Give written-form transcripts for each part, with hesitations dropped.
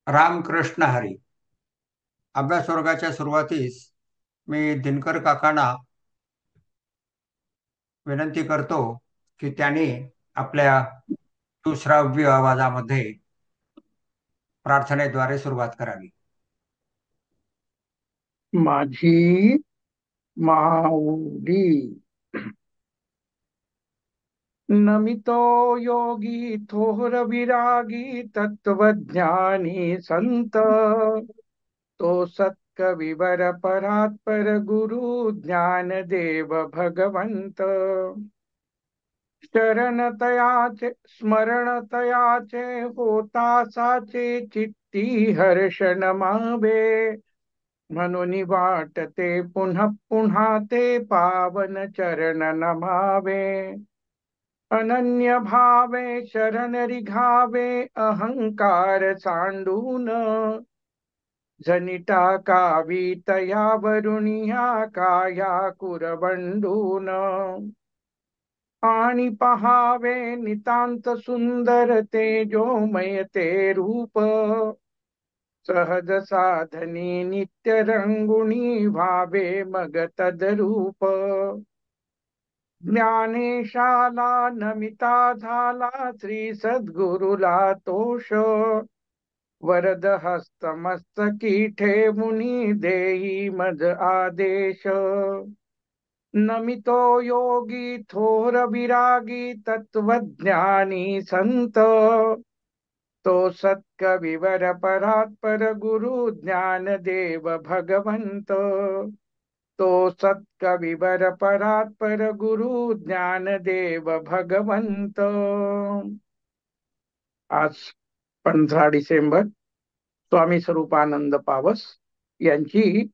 रामकृष्ण हरी. अभ्यास वर्गाच्या सुरुवातीस मी दिनकर काकांना विनंती करतो की त्यांनी आपल्या सुश्राव्य आवाजामध्ये प्रार्थनेद्वारे सुरुवात करावी. माझी माऊली. नमितो योगी थोर विरागी तत्वज्ञानी संत, तो सत्कविवर परात्पर गुरु ज्ञान देव भगवंत. शरण तयाचे स्मरण तयाचे होता साचे चित्ती हर्ष नमावे. म्हणून वाटते पुन्हा पुन्हा ते पावन चरण नमावे. अनन्य भावे शरण रिघावे अहंकार सांडून, जनी टाकावी तयावरुनिया काया कुरबंडून. आणि पहावे नितांत सुंदर तेजोमय ते रूप, सहज साधनी नित्य रंगुणी व्हावे मग तदरूप. ज्ञानेशाला नमिता झाला श्री सद्गुरुला तोष, वरद हस्त मस्तकी ठेवुनी देई मज आदेश. नमितो योगी थोर विरागी तत्वज्ञानी संत, तो सत्कविवर परात्पर गुरु ज्ञान देव भगवंत. तो सत्कविवर परात्पर गुरु ज्ञान देव भगवंत. आज 15 डिसेंबर स्वामी स्वरूपानंद पावस यांची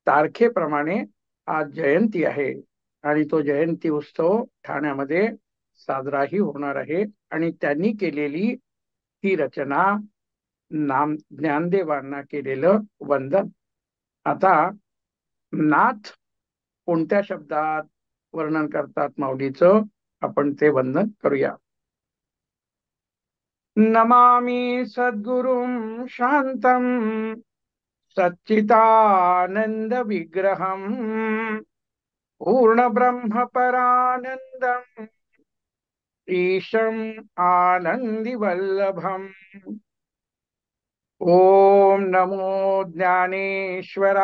तारखेप्रमाणे आज जयंती आहे आणि तो जयंती उत्सव ठाण्यामध्ये साजराही होणार आहे. आणि त्यांनी केलेली ही रचना नाम ज्ञानदेवांना केलेलं वंदन. आता नाथ कोणत्या शब्दात वर्णन करतात माऊलीचं, आपण ते वंदन करूया. नमामि सद्गुरुं शांतं सच्चिदानंद विग्रहं, पूर्ण ब्रह्म परानंदं ईशं आनंदी वल्लभम्. ओम नमो ज्ञानेश्वराय,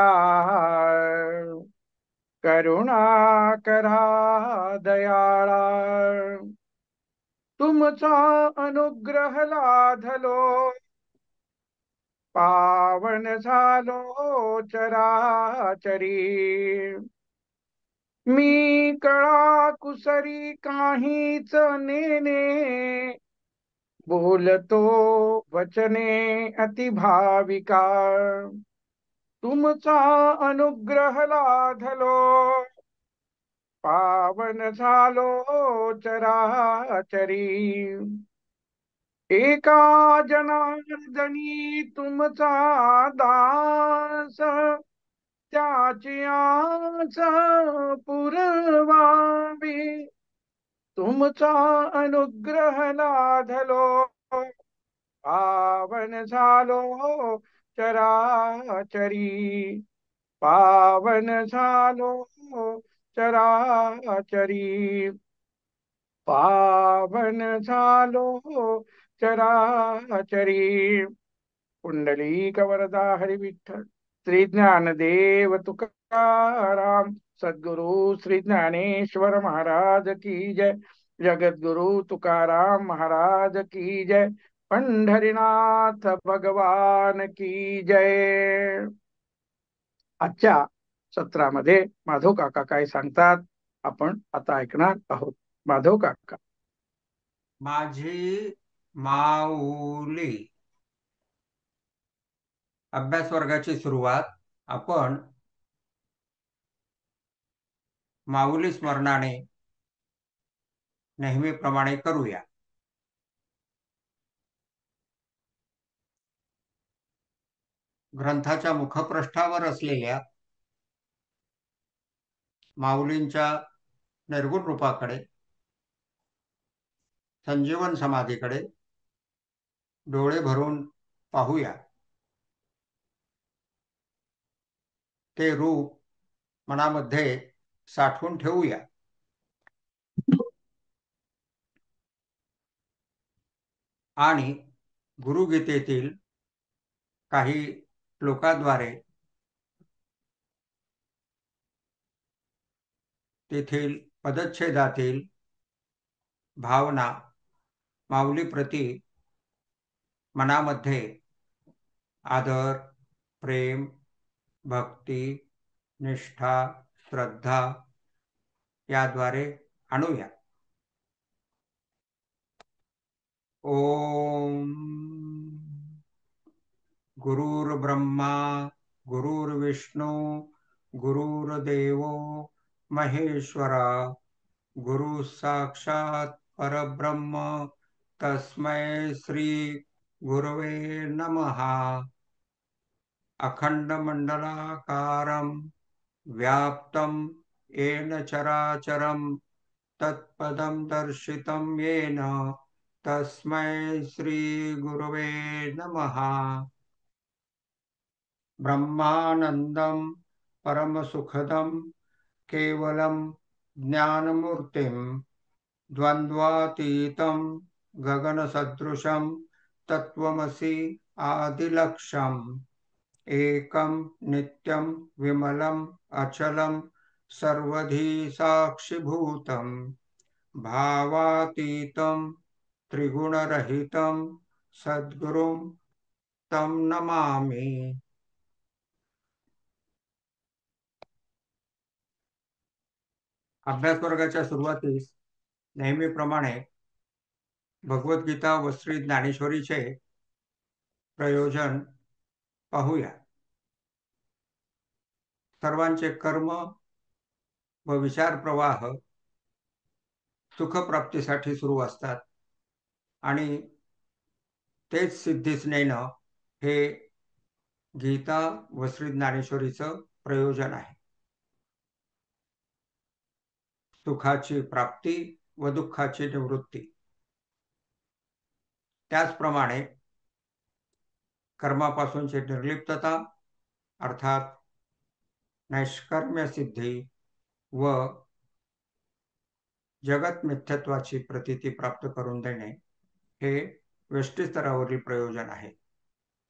करुणाकरा दयाळा. तुमचा अनुग्रह लाधलो, पावन झालो चराचरी. मी कळा कुसरी काहीच नेने, बोलतो वचने अति भाविका. तुमचा अनुग्रह लाधलो, पावन झालो चराचरी. एका जनार्दनी तुमचा दास, त्याची आस पुरवावी. तुमचा अनुग्रह लाधलो, पावन झालो चराचरी. पावन झालो चराचरी. पावन झालो चराचरी. पुंडलीक वरदा हरी विठ्ठल. श्री ज्ञानदेव तुकाराम सद्गुरु श्री ज्ञानेश्वर महाराज की जय. जगद्गुरु तुकाराम महाराज की जय. पंढरीनाथ भगवान की जय. आजच्या सत्रामध्ये माधव काका काय सांगतात आपण आता ऐकणार आहोत. माधव काका. माझी माऊली. अभ्यास वर्गाची सुरुवात आपण माऊली स्मरणाने नेहमीप्रमाणे करूया. ग्रंथाच्या मुखपृष्ठावर असलेल्या माऊलींच्या निर्गुण रूपाकडे, संजीवन समाधीकडे डोळे भरून पाहूया. ते रूप मनामध्ये साठवून ठेवूया. आणि गुरुगीतेतील काही श्लोकाद्वारे तेथील पदच्छेदातील भावना माऊलीप्रती मनामध्ये आदर, प्रेम, भक्ती, निष्ठा, श्रद्धा याद्वारे आणूया. ओम गुरुर्ब्रह्मा गुरुर्विष्णू गुरुर्देवो महेश्वरा गुरु साक्षात परब्रह्म तस्मै श्री गुरवे नमः. अखंडमंडलाकारं व्याप्तं येन चराचरं तत्पदं दर्शितं येन तस्मै श्री गुरवे नमः. ब्रह्मानंदं परमसुखदं केवलं ज्ञानमूर्तिं द्वन्द्वातीतं गगनसदृशं तत्त्वमसि आदिलक्ष्यम् एकं नित्यं विमलं अचलं सर्वधी साक्षिभूतं भावातीतं त्रिगुणरहितं सद्गुरुं तं नमामि. अभ्यास वर्गाच्या सुरुवातीस नेहमीप्रमाणे भगवद्गीता व श्री ज्ञानेश्वरीचे प्रयोजन पाहूया. सर्वांचे कर्म व विचार प्रवाह सुखप्राप्तीसाठी सुरू असतात आणि तेच सिद्धीस नेणं हे गीता व श्री ज्ञानेश्वरीचं प्रयोजन आहे. सुखाची प्राप्ती व दुःखाची निवृत्ती. त्याचप्रमाणे कर्मापासूनची निर्लिप्तता अर्थात नैष्कर्म्य सिद्धी व जगत मिथ्यत्वाची प्रतीती प्राप्त करून देणे हे व्यष्टी स्तरावरील प्रयोजन आहे.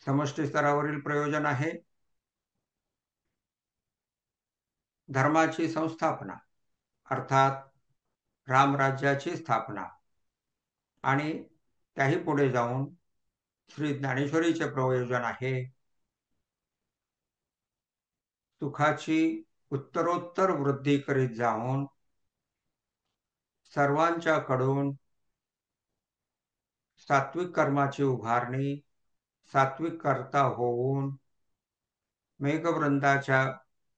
समष्टी स्तरावरील प्रयोजन आहे धर्माची संस्थापना अर्थात रामराज्याची स्थापना आणि त्याही पुढे जाऊन श्री ज्ञानेश्वरीचे प्रयोजन आहे सुखाची उत्तरोत्तर वृद्धी करीत जाऊन सर्वांच्याकडून सात्विक कर्माची उभारणी सात्विक कर्ता होऊन मेघवृंदाच्या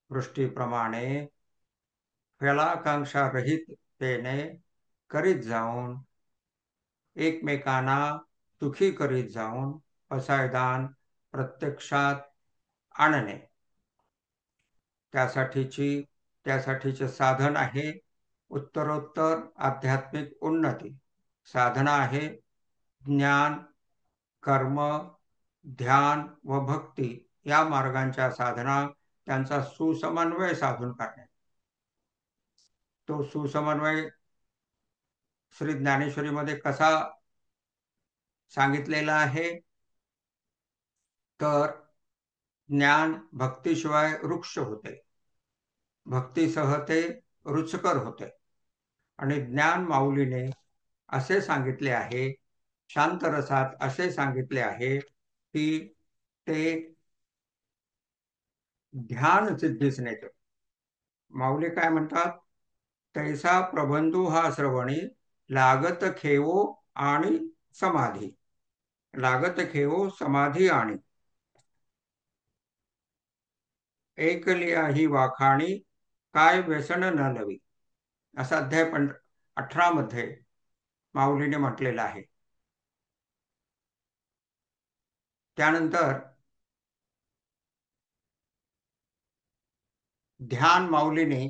वृष्टीप्रमाणे फलाकांक्षा रहिततेने करीत जाऊन एकमेकांना सुखी करीत जाऊन पसायदान प्रत्यक्षात आणणे त्यासाठीचे साधन आहे उत्तरोत्तर आध्यात्मिक उन्नती. साधना आहे ज्ञान, कर्म, ध्यान व भक्ती या मार्गांच्या साधना त्यांचा सुसमन्वय साधून करणे. तो सुसमन्वय श्री ज्ञानेश्वरीमध्ये कसा सांगितलेला आहे तर ज्ञान भक्तीशिवाय वृक्ष होते, भक्तीसह ते रुचकर होते आणि ज्ञान माऊलीने असे सांगितले आहे शांत रसात असे सांगितले आहे की ते ध्यान सिद्धीस नेते. माऊली काय म्हणतात तैसा प्रबंधू हा श्रवणी लागत खेवो आणि समाधी. लागत खेवो समाधी आणि ऐकलिया ही वाखाणी काय व्यसन न लवी असा अध्याय 18 मध्ये माऊलीने म्हटलेला आहे. त्यानंतर ध्यान माऊलीने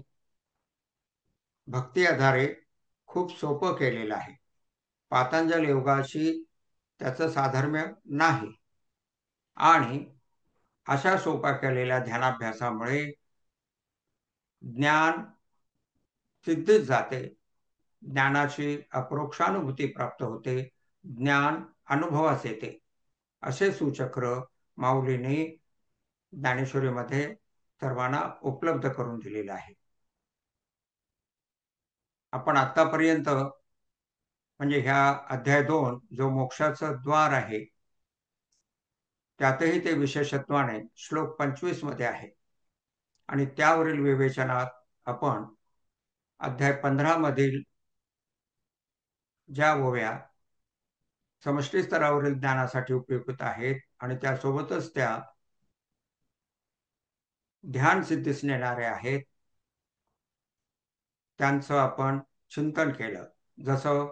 भक्ती आधारे खूप सोपं केलेलं आहे. पातंजल योगाशी त्याचं साधर्म्य नाही आणि अशा सोपा केलेल्या ध्यानाभ्यासामुळे ज्ञान सिद्धीच जाते, ज्ञानाची अपरोक्षानुभूती प्राप्त होते, ज्ञान अनुभवास येते, असे सुचक्र माऊलींनी ज्ञानेश्वरीमध्ये सर्वांना उपलब्ध करून दिलेलं आहे. आपण आतापर्यंत म्हणजे ह्या अध्याय 2 जो मोक्षाचं द्वार आहे त्यातही ते विशेषत्वाने श्लोक 25 मध्ये आहे आणि त्यावरील विवेचनात आपण अध्याय 15 मधील ज्या ओव्या समष्टी स्तरावरील ज्ञानासाठी उपयुक्त आहेत आणि त्यासोबतच त्या ध्यान सिद्धीस नेणाऱ्या आहेत त्यांचं आपण चिंतन केलं. जसं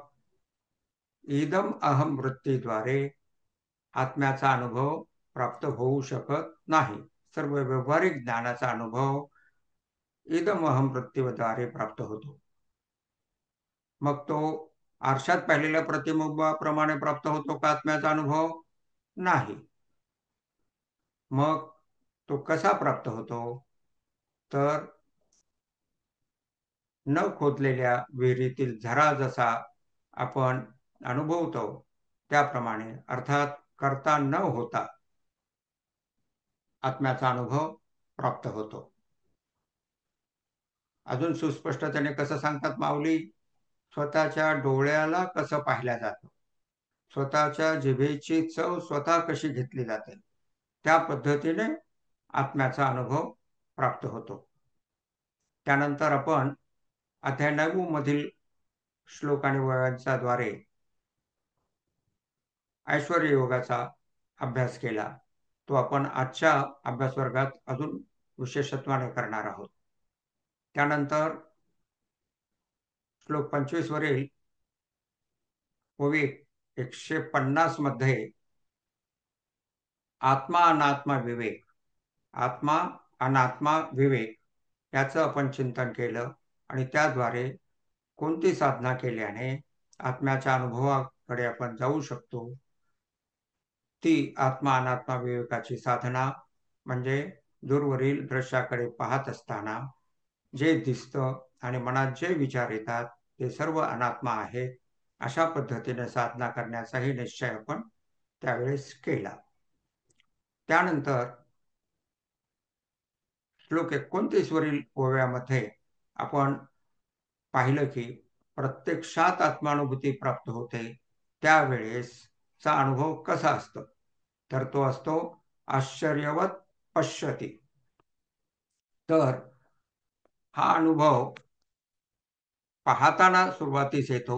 इदम अहम वृत्तीद्वारे आत्म्याचा अनुभव प्राप्त होऊ शकत नाही. सर्व व्यावहारिक ज्ञानाचा अनुभव इदम अहम वृत्तीद्वारे प्राप्त होतो. मग तो आरशात पाहिलेल्या प्रतिबिंबाप्रमाणे प्राप्त होतो का आत्म्याचा अनुभव? नाही. मग तो कसा प्राप्त होतो? तर न खोदलेल्या विहिरीतील झरा जसा आपण अनुभवतो त्याप्रमाणे, अर्थात करता न होता आत्म्याचा अनुभव प्राप्त होतो. अजून सुस्पष्टतेने कसं सांगतात माऊली? स्वतःच्या डोळ्याला कसं पाहिल्या जातं, स्वतःच्या जिभेची चव स्वतः कशी घेतली जाते, त्या पद्धतीने आत्म्याचा अनुभव प्राप्त होतो. त्यानंतर आपण अध्याय 9 मधील श्लोक आणि ओव्यांच्या द्वारे ऐश्वर्य योगाचा अभ्यास केला. तो आपण आजच्या अभ्यास वर्गात अजून विशेषत्वाने करणार आहोत. त्यानंतर श्लोक 25 वरील ओवी 150 मध्ये आत्मा अनात्मा विवेक, आत्मा अनात्मा विवेक याचं आपण चिंतन केलं आणि त्याद्वारे कोणती साधना केल्याने आत्म्याच्या अनुभवाकडे आपण जाऊ शकतो, ती आत्मा अनात्मा विवेकाची साधना म्हणजे दूरवरील दृश्याकडे पाहत असताना जे दिसतं आणि मनात जे विचार येतात ते सर्व अनात्मा आहेत, अशा पद्धतीने साधना करण्याचाही निश्चय आपण त्यावेळेस केला. त्यानंतर श्लोक 29 वरील ओव्यामध्ये आपण पाहिलं की प्रत्यक्षात आत्मानुभूती प्राप्त होते त्यावेळेसचा अनुभव कसा असतो, तर तो असतो आश्चर्यवत पश्यती. तर हा अनुभव पाहताना सुरुवातीस येतो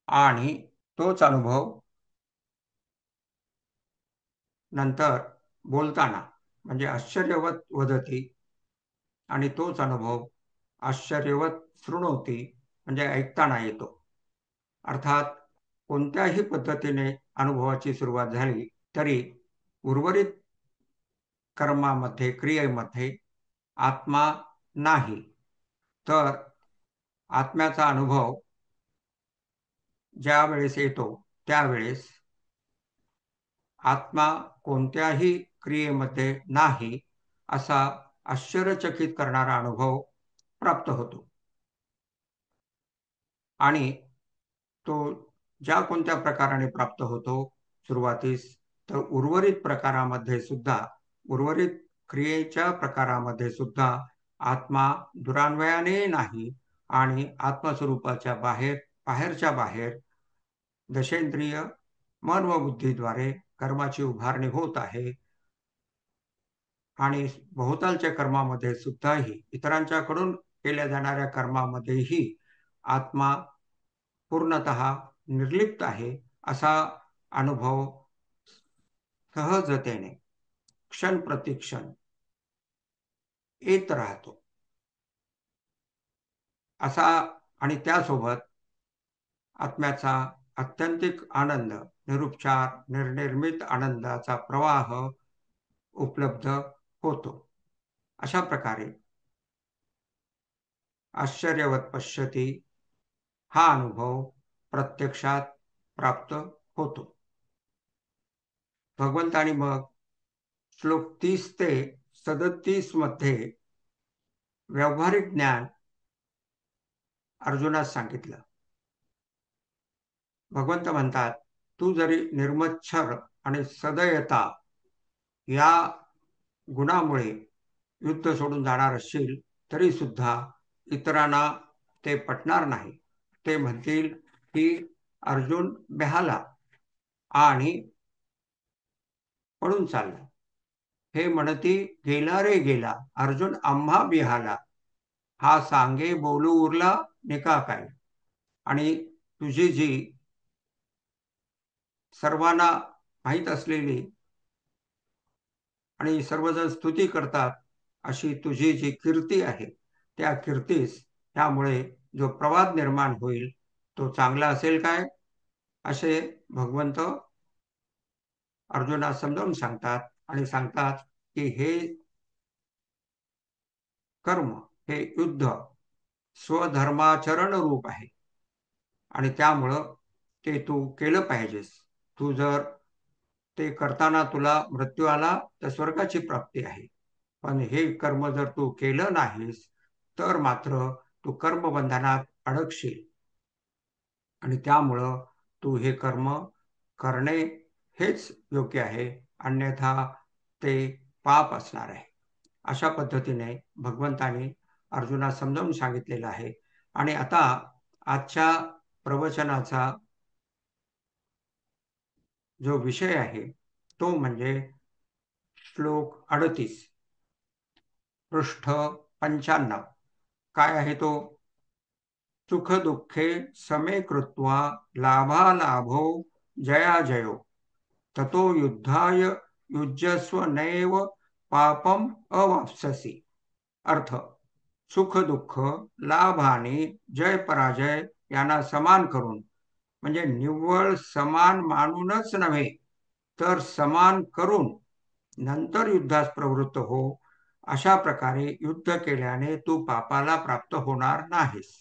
आणि तोच अनुभव नंतर बोलताना म्हणजे आश्चर्यवत वदती आणि तोच अनुभव आश्चर्यवत शृणोती म्हणजे ऐकताना येतो. अर्थात कोणत्याही पद्धतीने अनुभवाची सुरुवात झाली तरी उर्वरित कर्मामध्ये क्रियेमध्ये आत्मा नाही, तर आत्म्याचा अनुभव ज्या वेळेस येतो त्यावेळेस आत्मा कोणत्याही क्रियेमध्ये नाही असा आश्चर्यचकित करणारा अनुभव प्राप्त होतो. आणि तो ज्या कोणत्या प्रकाराने प्राप्त होतो सुरुवातीस, तर उर्वरित प्रकारामध्ये सुद्धा, उर्वरित क्रियेच्या प्रकारामध्ये सुद्धा आत्मा दुरान्वयाने नाही आणि आत्मस्वरूपाच्या बाहेर, बाहेरच्या बाहेर दशेंद्रिय मन व बुद्धीद्वारे कर्माची उभारणी होत आहे आणि भोवतालच्या कर्मामध्ये सुद्धाही इतरांच्याकडून केल्या जाणाऱ्या कर्मामध्येही आत्मा पूर्णतः निर्लिप्त आहे असा अनुभव सहजतेने क्षण प्रतिक्षण येत राहतो. असा आणि त्यासोबत आत्म्याचा आत्यंतिक आनंद, निरुपचार निर्निर्मित आनंदाचा प्रवाह उपलब्ध होतो. अशा प्रकारे आश्चर्यवत पश्यती हा अनुभव प्रत्यक्षात प्राप्त होतो. भगवंतानी मग श्लोक 30 ते 37 मध्ये व्यावहारिक ज्ञान अर्जुनास सांगितलं. भगवंत म्हणतात, तू जरी निर्मच्छर आणि सदयता या गुणामुळे युद्ध सोडून जाणार असशील तरी सुद्धा इतरांना ते पटणार नाही. ते म्हणतील की अर्जुन बेहाला आणि पळून चालला. हे म्हणती गेला रे गेला, अर्जुन आम्हा बिहाला, हा सांगे बोलू उरला निका काय. आणि तुझी जी सर्वांना माहीत असलेली आणि सर्वजण स्तुती करतात अशी तुझी जी कीर्ती आहे, त्या कीर्तीस त्यामुळे जो प्रवाद निर्माण होईल तो चांगला असेल काय, असे भगवंत अर्जुनास समजावून सांगतात आणि सांगतात की हे कर्म, हे युद्ध स्वधर्माचरण रूप आहे आणि त्यामुळं ते तू केलं पाहिजेस. तू जर ते करताना तुला मृत्यू आला तर स्वर्गाची प्राप्ती आहे, पण हे कर्म जर तू केलं नाहीस तर मात्र तू कर्मबंधनात अडकशील आणि त्यामुळं तू हे कर्म करणे हेच योग्य आहे, अन्यथा ते पाप असणार आहे. अशा पद्धतीने भगवंतानी अर्जुनास समजावून सांगितलेलं आहे. आणि आता आजच्या प्रवचनाचा जो विषय आहे तो म्हणजे श्लोक 38, पृष्ठ 95. काय आहे तो? सुख दुःखे समे कृत्वा लाभालाभो जयाजयो ततो युद्धाय युज्यस्व नैव पापम अवाप्स्यसि. अर्थ, सुख दुःख, लाभ आणि जय पराजय यांना समान करून, म्हणजे निव्वळ समान मानूनच नव्हे तर समान करून नंतर युद्धास प्रवृत्त हो. अशा प्रकारे युद्ध केल्याने तू पापाला प्राप्त होणार नाहीस.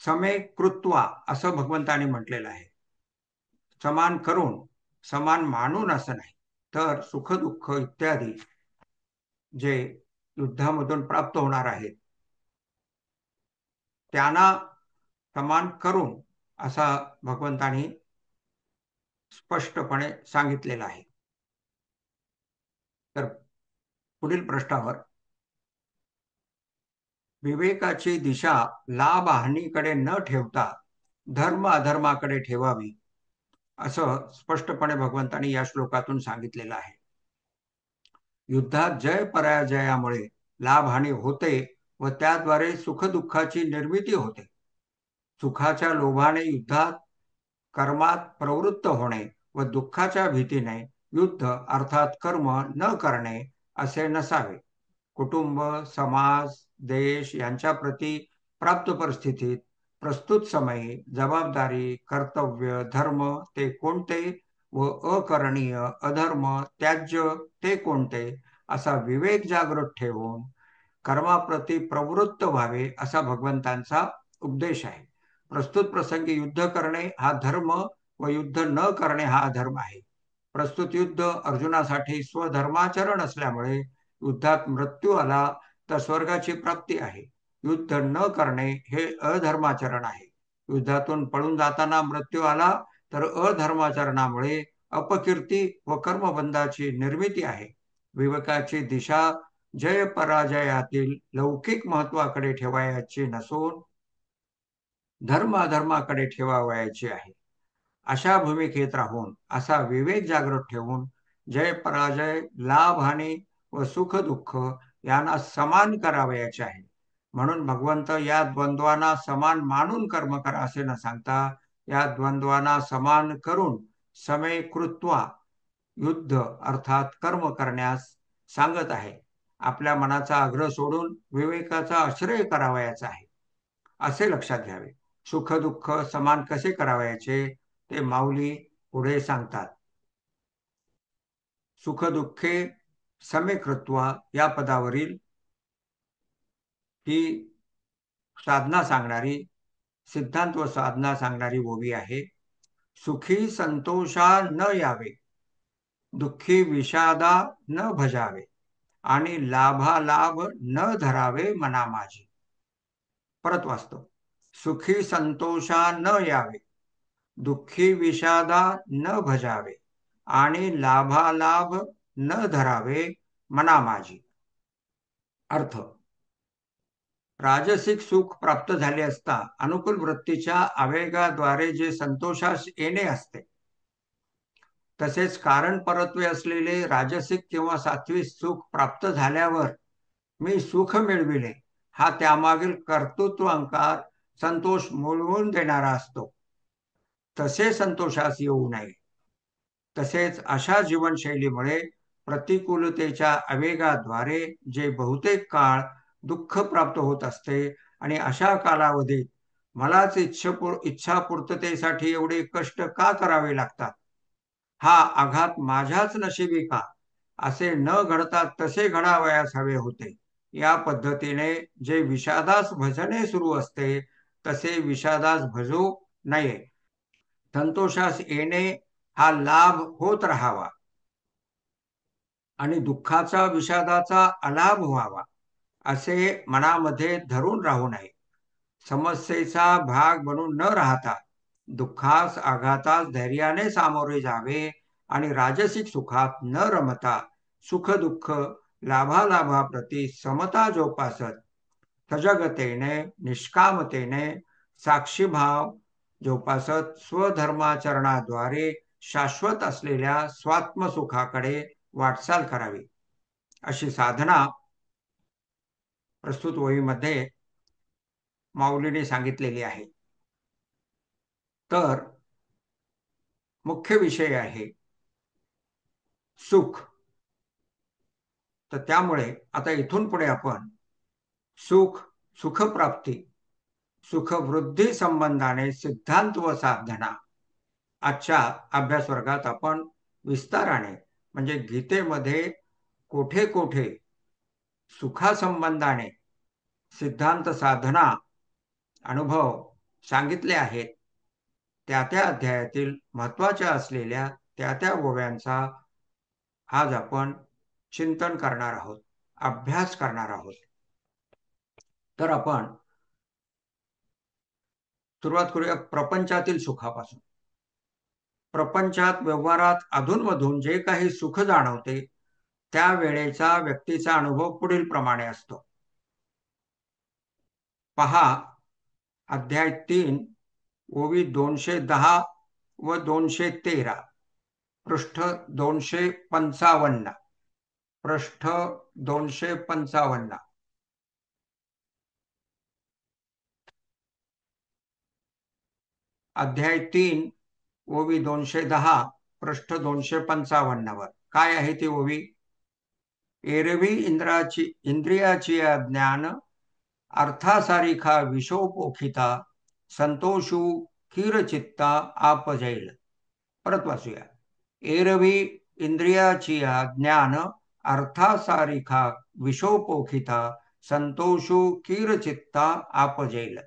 समे कृत्वा असं भगवंताने म्हटलेलं आहे. समान करून, समान मानून असं नाही. तर सुख दुःख इत्यादी जे युद्धामधून प्राप्त होणार आहेत त्यांना समान करून असा भगवंतानी स्पष्टपणे सांगितलेलं आहे. तर पुढील प्रश्नावर, विवेकाची दिशा लाभ हानीकडे न ठेवता धर्म अधर्माकडे ठेवावी असं स्पष्टपणे भगवंतानी या श्लोकातून सांगितलेलं आहे. युद्धात जय पराजयामुळे लाभहानी होते व त्याद्वारे सुखदुःखाची निर्मिती होते. सुखाच्या लोभाने युद्धात कर्मात प्रवृत्त होणे व दुःखाच्या भीतीने युद्ध अर्थात कर्म न करणे असे नसावे. कुटुंब, समाज, देश यांच्या प्रती प्राप्त परिस्थितीत प्रस्तुत समयी जबाबदारी, कर्तव्य, धर्म ते कोणते व अकरणीय, अधर्म, त्याज्य ते कोणते असा विवेक जागृत ठेवून कर्माप्रती प्रवृत्त व्हावे असा भगवंतांचा उपदेश आहे. प्रस्तुत प्रसंगी युद्ध करणे हा धर्म व युद्ध न करणे हा अधर्म आहे. प्रस्तुत युद्ध अर्जुनासाठी स्वधर्माचरण असल्यामुळे युद्धात मृत्यू आला तर स्वर्गाची प्राप्ती आहे. युद्ध न करणे हे अधर्माचरण आहे. युद्धातून पळून जाताना मृत्यू आला तर अधर्माचरणामुळे अपकीर्ती व कर्मबंधाची निर्मिती आहे. विवेकाची दिशा जय पराजयातील लौकिक महत्वाकडे ठेवायची नसून धर्म अधर्माकडे ठेवावयाची आहे. अशा भूमिकेत राहून असा विवेक जागृत ठेवून जय पराजय, लाभ हानी व सुख दुःख यांना समान करावयाचे आहे. म्हणून भगवंत या द्वंद्वांना समान मानून कर्म करा असे न सांगता या द्वंद्वांना समान करून समय कृत्वा युद्ध अर्थात कर्म करण्यास सांगत आहे. आपल्या मनाचा आग्रह सोडून विवेकाचा आश्रय करावयाचा आहे असे लक्षात घ्यावे. सुख दुःख समान कसे करावयाचे ते माऊली पुढे सांगतात. सुख दुःखे समे कृत्वा या पदावरील ही साधना सांगणारी, सिद्धांत व साधना सांगणारी ओवी आहे. सुखी संतोषा न यावे, दुःखी विषादा न भजावे. आणि लाभालाभ न धरावे मना माझी. परत वाचतो. सुखी संतोषा न यावे, दुःखी विषादा न भजावे, आणि लाभालाभ न धरावे मना माझी. अर्थ, राजसिक सुख प्राप्त झाले असता अनुकूल वृत्तीच्या आवेगाद्वारे जे संतोषास येणे असते, तसेच कारण परत्वे असलेले राजसिक किंवा सात्विक सुख प्राप्त झाल्यावर मी सुख मिळविले हा त्यामागील कर्तृत्व अंकार संतोष मिळवून देणारा असतो, तसे संतोषास येऊ नये. तसेच अशा जीवनशैलीमुळे प्रतिकूलतेच्या आवेगाद्वारे जे बहुतेक काळ दुःख प्राप्त होत असते आणि अशा कालावधीत मलाच इच्छापूर्ततेसाठी एवढे कष्ट का करावे लागतात, हा आघात माझ्याच नशिबी का, असे न घडता तसे घडावयास हवे होते. या पद्धतीने जे विषादास भजणे सुरू असते तसे विषादास भजू नये. संतोषास येणे हा लाभ होत राहावा आणि दुःखाचा विषादाचा अलाभ व्हावा असे मनामध्ये धरून राहू नये. समस्येचा भाग बनून न राहता दुःखास आघातास धैर्याने सामोरे जावे आणि राजसिक सुखात न रमता सुख दुःख लाभालाभाप्रती समता जोपासत सजगतेने निष्कामतेने साक्षीभाव जोपासत स्वधर्माचरणाद्वारे शाश्वत असलेल्या स्वात्मसुखाकडे वाटचाल करावी, अशी साधना प्रस्तुत वहीमध्ये माऊलीने सांगितलेली आहे. तर मुख्य विषय आहे सुख. तर त्यामुळे आता इथून पुढे आपण सुख, सुखप्राप्ती, सुखवृद्धी संबंधाने सिद्धांत व साधना आजच्या अभ्यास वर्गात आपण विस्ताराने म्हणजे गीतेमध्ये कोठे कोठे सुखासंबंधाने सिद्धांत साधना अनुभव सांगितले आहेत, त्या त्या अध्यायातील महत्वाच्या असलेल्या त्या त्या ओव्यांचा आज आपण चिंतन करणार आहोत, अभ्यास करणार आहोत. तर आपण सुरुवात करूया प्रपंचातील सुखापासून. प्रपंचात व्यवहारात अधूनमधून जे काही सुख जाणवते त्या वेळेचा व्यक्तीचा अनुभव पुढील प्रमाणे असतो. पहा, अध्याय 3 ओवी 210 व 213, पृष्ठ 255, पृष्ठ 255. अध्याय 3 ओवी 210 पृष्ठ 255 वर काय आहे ती ओवी? एरवी इंद्रियाची ज्ञान अर्थासारिखा विषोपोखिता संतोषू खीरचित्ता आपजैल. परत वाचूया. एरवी इंद्रियाची ज्ञान अर्थासारिखा विषोपोखिता संतोषू खीरचित्ता आपजैल.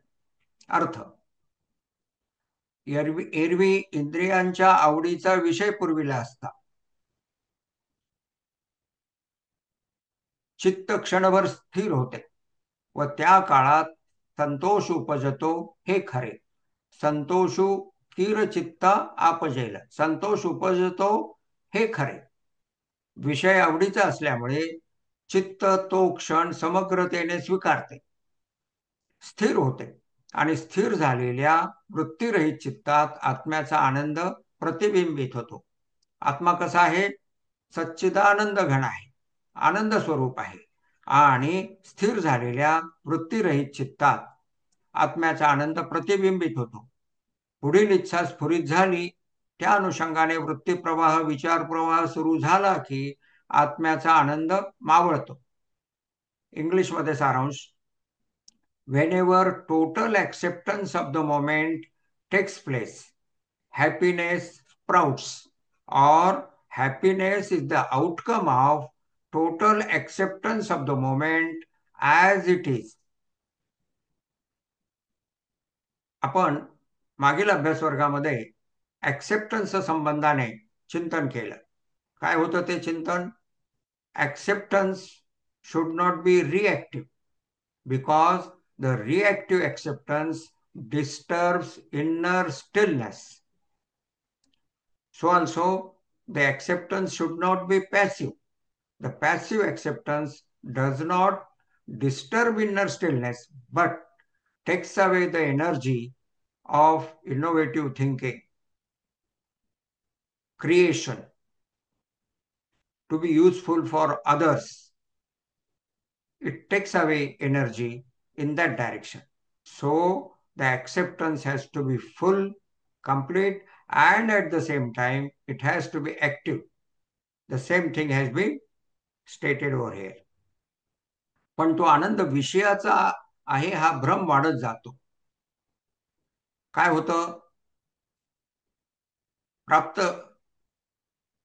अर्थ, एरवी इंद्रियांच्या आवडीचा विषय पुरविला असता चित्त क्षणभर स्थिर होते व त्या काळात संतोष उपजतो हे खरे. संतोषू चित्ता आपजेल, संतोष उपजतो हे खरे. विषय आवडीचा असल्यामुळे चित्त तो क्षण समग्रतेने स्वीकारते, स्थिर होते आणि स्थिर झालेल्या वृत्तीरहित चित्तात आत्म्याचा आनंद प्रतिबिंबित होतो. आत्मा कसा आहे? सच्चिदानंद घन आहे, आनंद स्वरूप आहे आणि स्थिर झालेल्या वृत्तीरहित चित्तात आत्म्याचा आनंद प्रतिबिंबित होतो. पुढील इच्छा स्फुरित झाली, त्या अनुषंगाने वृत्तीप्रवाह विचार प्रवाह सुरू झाला की आत्म्याचा आनंद मावळतो. इंग्लिशमध्ये सारांश. Whenever total acceptance of the moment takes place, happiness sprouts, or happiness is the outcome of total acceptance of the moment as it is. आपण मागील अभ्यास वर्गामध्ये ऍक्सेप्टन्स संबंधाने चिंतन केलं. काय होतं ते चिंतन? acceptance should not be reactive, because the reactive acceptance disturbs inner stillness. So also the acceptance should not be passive. The passive acceptance does not disturb inner stillness but takes away the energy of innovative thinking, creation, to be useful for others. It takes away energy in that direction. So the acceptance has to be full, complete, and at the same time, it has to be active. The same thing has been stated over here. पण तो आनंद विषयाचा आहे हा भ्रम वाढत जातो. काय होतं? प्राप्त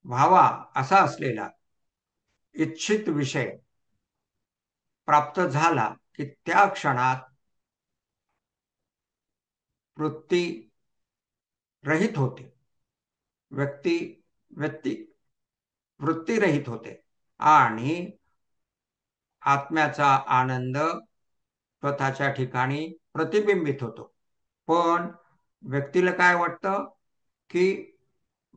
व्हावा असा असलेला इच्छित विषय प्राप्त झाला की त्या क्षणात वृत्ती रहित होते. व्यक्ती व्यक्ती वृत्तीरहित होते आणि आत्म्याचा आनंद स्वतःच्या ठिकाणी प्रतिबिंबित होतो. पण व्यक्तीला काय वाटतं की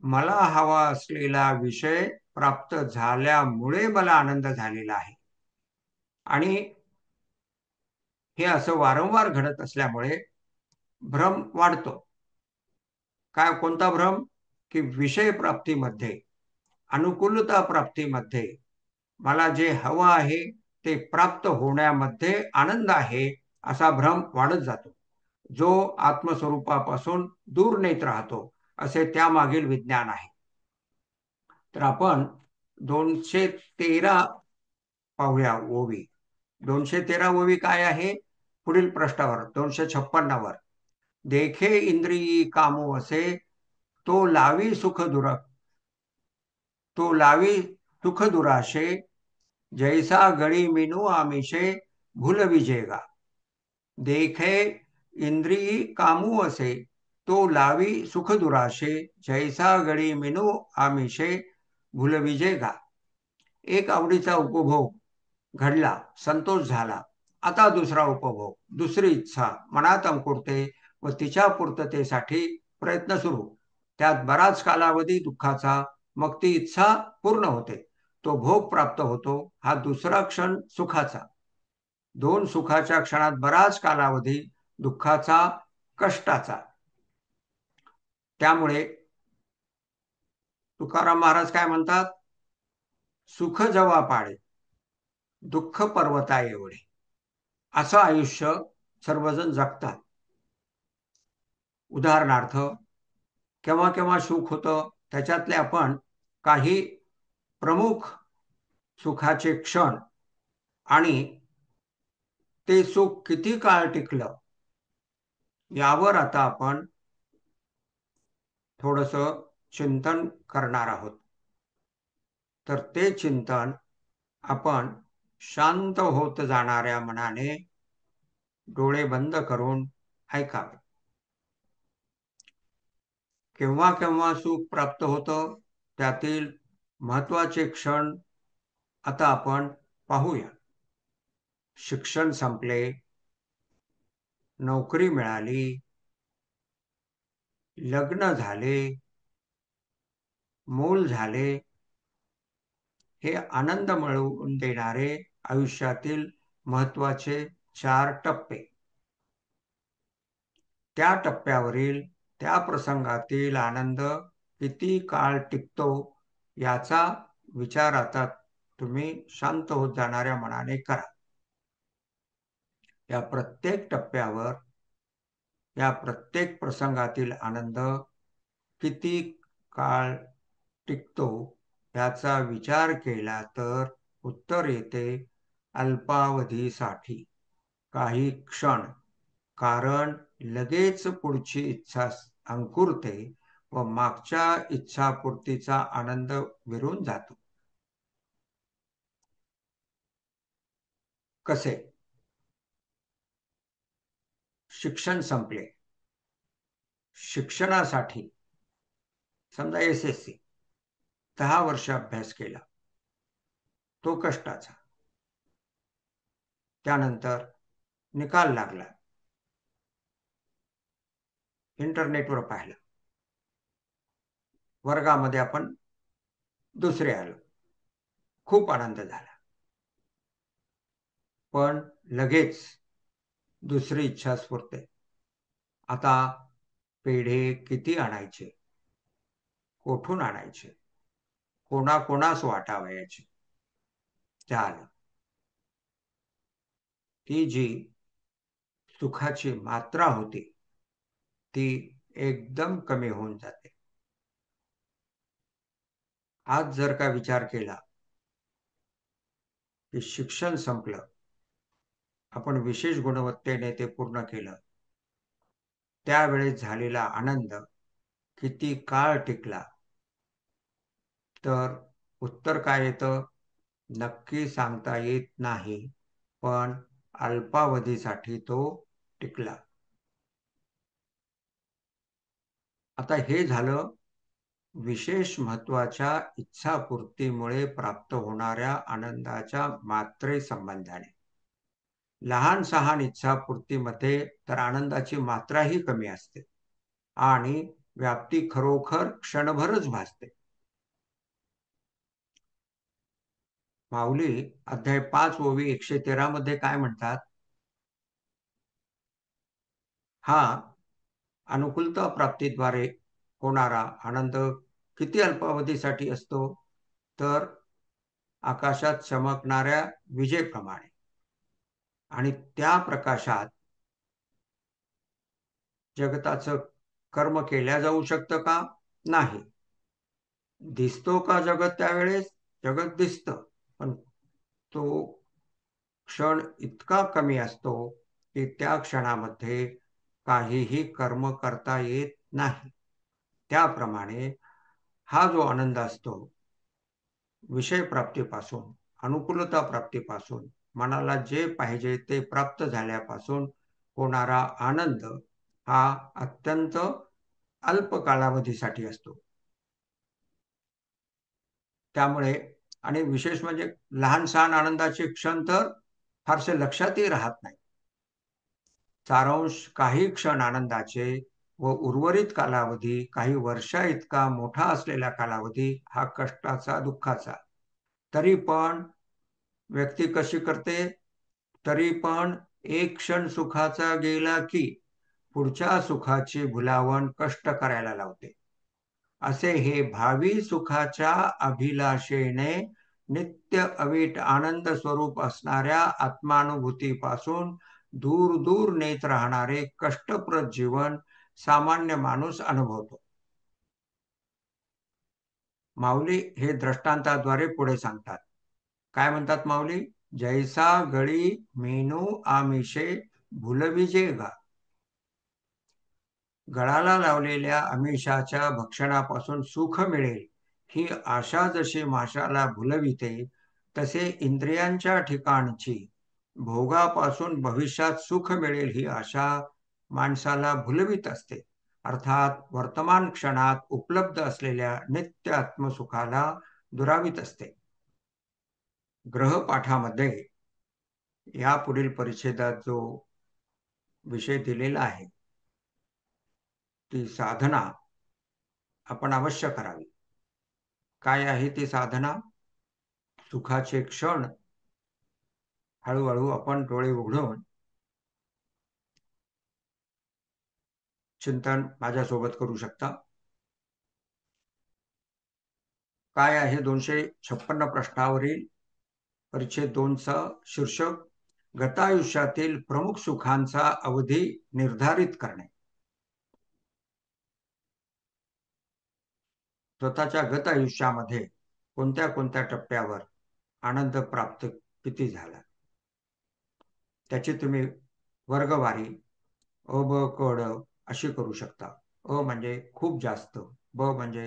मला हवा असलेला विषय प्राप्त झाल्यामुळे मला आनंद झालेला आहे, आणि हे असं वारंवार घडत असल्यामुळे भ्रम वाढतो. काय कोणता भ्रम? की विषय प्राप्तीमध्ये, अनुकूलता प्राप्तीमध्ये मला जे हवं आहे ते प्राप्त होण्यामध्ये आनंद आहे असा भ्रम वाढत जातो, जो आत्मस्वरूपापासून दूर नेत राहतो असे त्यामागील विज्ञान आहे. तर आपण 213 पाहूया ओवी. 213 ओवी काय आहे? पुढील पृष्ठावर 256 वर. देखे इंद्रियी कामो असे तो लावी सुख दुराशे जैसा गळी मिनू आमिषे भूल विजेगा. देखे इंद्रियी कामू असे तो लावी सुख दुराशे जैसा गळी मिनू आमिषे भूल विजेगा. एक आवडीचा उपभोग घडला, संतोष झाला. आता दुसरा उपभोग, दुसरी इच्छा मनात अंकुरते व तिच्या पूर्ततेसाठी प्रयत्न सुरू. त्यात बराच कालावधी दुःखाचा, मग ती इच्छा पूर्ण होते, तो भोग प्राप्त होतो. हा दुसरा क्षण सुखाचा. 2 सुखाच्या क्षणात बराच कालावधी दुःखाचा, कष्टाचा. त्यामुळे तुकाराम महाराज काय म्हणतात? सुख जवा पाळे दुःख पर्वता एवढे. असं आयुष्य सर्वजण जगतात. उदाहरणार्थ, केव्हा केव्हा सुख होतं, त्याच्यातले आपण काही प्रमुख सुखाचे क्षण आणि ते सुख किती काळ टिकलं यावर आता आपण थोडंसं चिंतन करणार आहोत. तर ते चिंतन आपण शांत होत जाणाऱ्या मनाने डोळे बंद करून ऐकावे. केव्हा केव्हा सुख प्राप्त होतं, त्यातील महत्वाचे क्षण आता आपण पाहूया. शिक्षण संपले, नोकरी मिळाली, लग्न झाले, मूल झाले, हे आनंद मिळवून देणारे आयुष्यातील महत्वाचे 4 टप्पे. त्या टप्प्यावरील, त्या प्रसंगातील आनंद किती काळ टिकतो याचा विचार आता तुम्ही शांत होत जाणाऱ्या मनाने करा. या प्रत्येक टप्प्यावर, या प्रत्येक प्रसंगातील आनंद किती काळ टिकतो याचा विचार केला तर उत्तर येते अल्पावधीसाठी, काही क्षण. कारण लगेच पुढची इच्छा अंकुरते व मागच्या इच्छापूर्तीचा आनंद विरून जातो. कसे? शिक्षण संपले, शिक्षणासाठी समजा SSC 10 वर्ष अभ्यास केला, तो कष्टाचा. त्यानंतर निकाल लागला, इंटरनेटवर पाहिलं, वर्गामध्ये आपण दुसरे आलो, खूप आनंद झाला. पण लगेच दुसरी इच्छा स्फुरते, आता पेढे किती आणायचे, कोठून आणायचे, कोणाकोणास वाटावयाचे. झालं, ती जी सुखाची मात्रा होती ती एकदम कमी होऊन जाते. आज जर का विचार केला की शिक्षण संपलं, आपण विशेष गुणवत्तेने ते पूर्ण केलं, त्यावेळेस झालेला आनंद किती काळ टिकला, तर उत्तर काय येतं? नक्की सांगता येत नाही, पण अल्पावधीसाठी तो टिकला. आता हे झालं विशेष महत्वाच्या इच्छापूर्तीमुळे प्राप्त होणाऱ्या आनंदाच्या मात्रे संबंधाने. लहान सहान इच्छापूर्तीमध्ये तर आनंदाची मात्राही कमी असते आणि व्याप्ती खरोखर क्षणभरच भासते. माऊली अध्याय 5 ओवी 113 मध्ये काय म्हणतात? हा अनुकूलता प्राप्तीद्वारे होणारा आनंद किती अल्पावधीसाठी असतो? तर आकाशात चमकणाऱ्या विजेप्रमाणे. आणि त्या प्रकाशात जगताचं कर्म केल्या जाऊ शकतं का? नाही. दिसतो का जगत त्यावेळेस? जगत दिसतं, पण तो क्षण इतका कमी असतो की त्या क्षणामध्ये काहीही कर्म करता येत नाही. त्याप्रमाणे हा जो आनंद असतो, विषय प्राप्तीपासून, अनुकूलता प्राप्तीपासून, मनाला जे पाहिजे ते प्राप्त झाल्यापासून होणारा आनंद हा अत्यंत अल्प कालावधीसाठी असतो. त्यामुळे आणि विशेष म्हणजे लहान सहान आनंदाचे क्षण तर फारसे लक्षातही राहत नाही. सारांश, काही क्षण आनंदाचे व उर्वरित कालावधी काही वर्षा इतका मोठा असलेला कालावधी हा कष्टाचा, दुःखाचा. तरी पण व्यक्ती कशी करते? तरी पण एक क्षण सुखाचा गेला की पुढच्या सुखाची भुलावण कष्ट करायला लावते. असे हे भावी सुखाच्या अभिलाषेने नित्य अवीट आनंद स्वरूप असणाऱ्या आत्मानुभूतीपासून दूर दूर नेत राहणारे कष्टप्रद जीवन सामान्य माणूस अनुभवतो. माऊली हे दृष्टांताद्वारे पुढे सांगतात. काय म्हणतात माऊली? जैसा गळी मेनू आमिषे भुलविजे गा. गळाला लावलेल्या आमिषाच्या भक्षणापासून सुख मिळेल ही आशा जशी माशाला भुलविते, तसे इंद्रियांच्या ठिकाणची भोगापासून भविष्यात सुख मिळेल ही आशा माणसाला भुलवीत असते. अर्थात वर्तमान क्षणात उपलब्ध असलेल्या नित्य आत्मसुखाला दुरावीत असते. ग्रहपाठामध्ये या पुढील परिच्छेदात जो विषय दिलेला आहे, ती साधना आपण अवश्य करावी. काय आहे ती साधना? सुखाचे क्षण हळूहळू आपण डोळे उघडून चिंतन माझ्यासोबत करू शकता. काय आहे 256 प्रश्नावरील परिच्छेद 2चा शीर्षक? गतायुष्यातील प्रमुख सुखांचा अवधी निर्धारित करणे. स्वतःच्या गत आयुष्यामध्ये कोणत्या कोणत्या टप्प्यावर आनंद प्राप्त किती झाला, त्याची तुम्ही वर्गवारी अ ब क ड अशी करू शकता. अ म्हणजे खूप जास्त, ब म्हणजे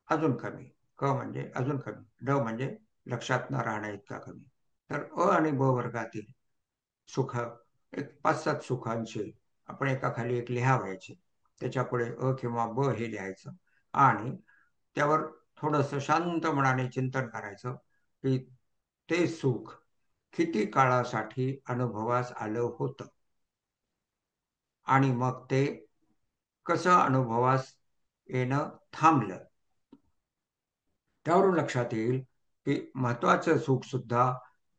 अजून कमी, क म्हणजे अजून कमी, ड म्हणजे लक्षात न राहण्या इतका कमी. तर अ आणि ब वर्गातील सुख एक 5-7 सुखांचे आपण एका खाली एक लिहावयाचे. त्याच्यापुढे अ किंवा ब हे लिहायचं आणि त्यावर थोडंसं शांत मनाने चिंतन करायचं. की ते सुख किती काळासाठी अनुभवास आलं होतं आणि मग ते कसं अनुभवास येणं थांबलं. त्यावरून लक्षात येईल की महत्वाचं सुख सुद्धा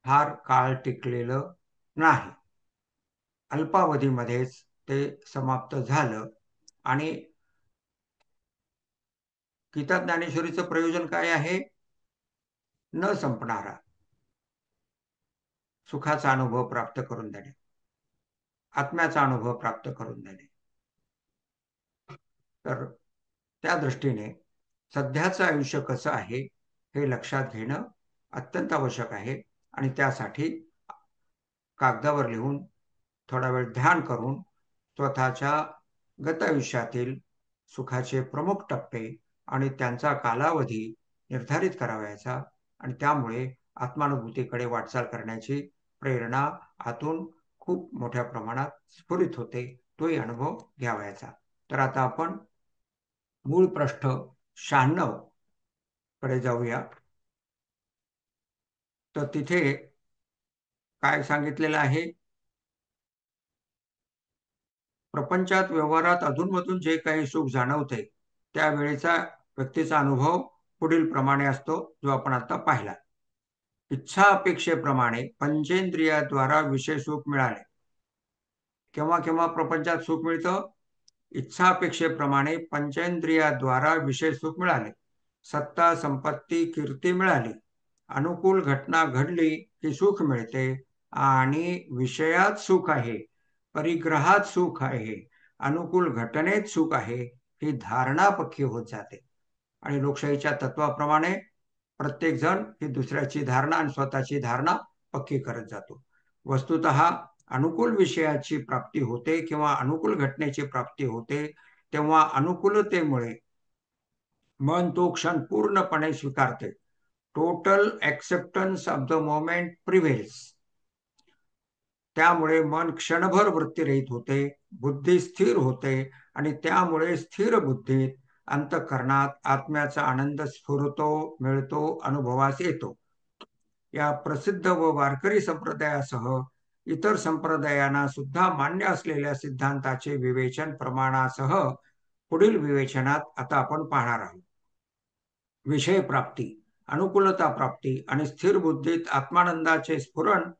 फार काळ टिकलेलं नाही. अल्पावधीमध्येच ते समाप्त झालं. आणि गीता ज्ञानेश्वरीचं प्रयोजन काय आहे? न संपणारा सुखाचा अनुभव प्राप्त करून देणे, आत्म्याचा अनुभव प्राप्त करून देणे. तर त्या दृष्टीने सध्याचं आयुष्य कसं आहे हे लक्षात घेणं अत्यंत आवश्यक आहे. आणि त्यासाठी कागदावर लिहून थोडा वेळ ध्यान करून स्वतःच्या गत आयुष्यातील सुखाचे प्रमुख टप्पे आणि त्यांचा कालावधी निर्धारित करावयाचा आणि त्यामुळे आत्मानुभूतीकडे वाटचाल करण्याची प्रेरणा आतून खूप मोठ्या प्रमाणात स्फुरित होते. तोही अनुभव घ्यावयाचा. तर आता आपण मूळ पृष्ठ 96 कडे जाऊया. तर तिथे काय सांगितलेलं आहे? प्रपंचात व्यवहारात अधूनमधून जे काही सुख जाणवते त्यावेळेचा व्यक्तीचा अनुभव पुढील प्रमाणे असतो, जो आपण आता पाहिला. इच्छा अपेक्षेप्रमाणे पंचेंद्रियाद्वारा विषय सुख मिळाले. केव्हा केव्हा प्रपंचात सुख मिळतं? इच्छा अपेक्षेप्रमाणे पंचेंद्रियाद्वारा विषय सुख मिळाले, सत्ता संपत्ती कीर्ती मिळाली, अनुकूल घटना घडली की सुख मिळते आणि विषयात सुख आहे, परिग्रहात सुख आहे, अनुकूल घटनेत सुख आहे ही धारणा पक्की होत जाते. आणि लोकशाहीच्या तत्वाप्रमाणे प्रत्येक जण ही दुसऱ्याची धारणा आणि स्वतःची धारणा पक्की करत जातो. वस्तुतः अनुकूल विषयाची प्राप्ती होते किंवा अनुकूल घटनेची प्राप्ती होते तेव्हा अनुकूलतेमुळे मन तो क्षण पूर्णपणे स्वीकारते. Total acceptance of the moment prevails. त्यामुळे मन क्षणभर वृत्तीरहित होते, बुद्धी स्थिर होते आणि त्यामुळे स्थिर बुद्धीत अंतःकरणात आत्म्याचा आनंद स्फुरतो, मिळतो, अनुभवास येतो. या प्रसिद्ध व वारकरी संप्रदायासह इतर संप्रदायांना सुद्धा मान्य असलेल्या सिद्धांताचे विवेचन प्रमाणासह पुढील विवेचनात आता आपण पाहणार आहोत. विषय प्राप्ती, अनुकूलता प्राप्ती आणि स्थिर बुद्धीत आत्मानंदाचे स्फुरण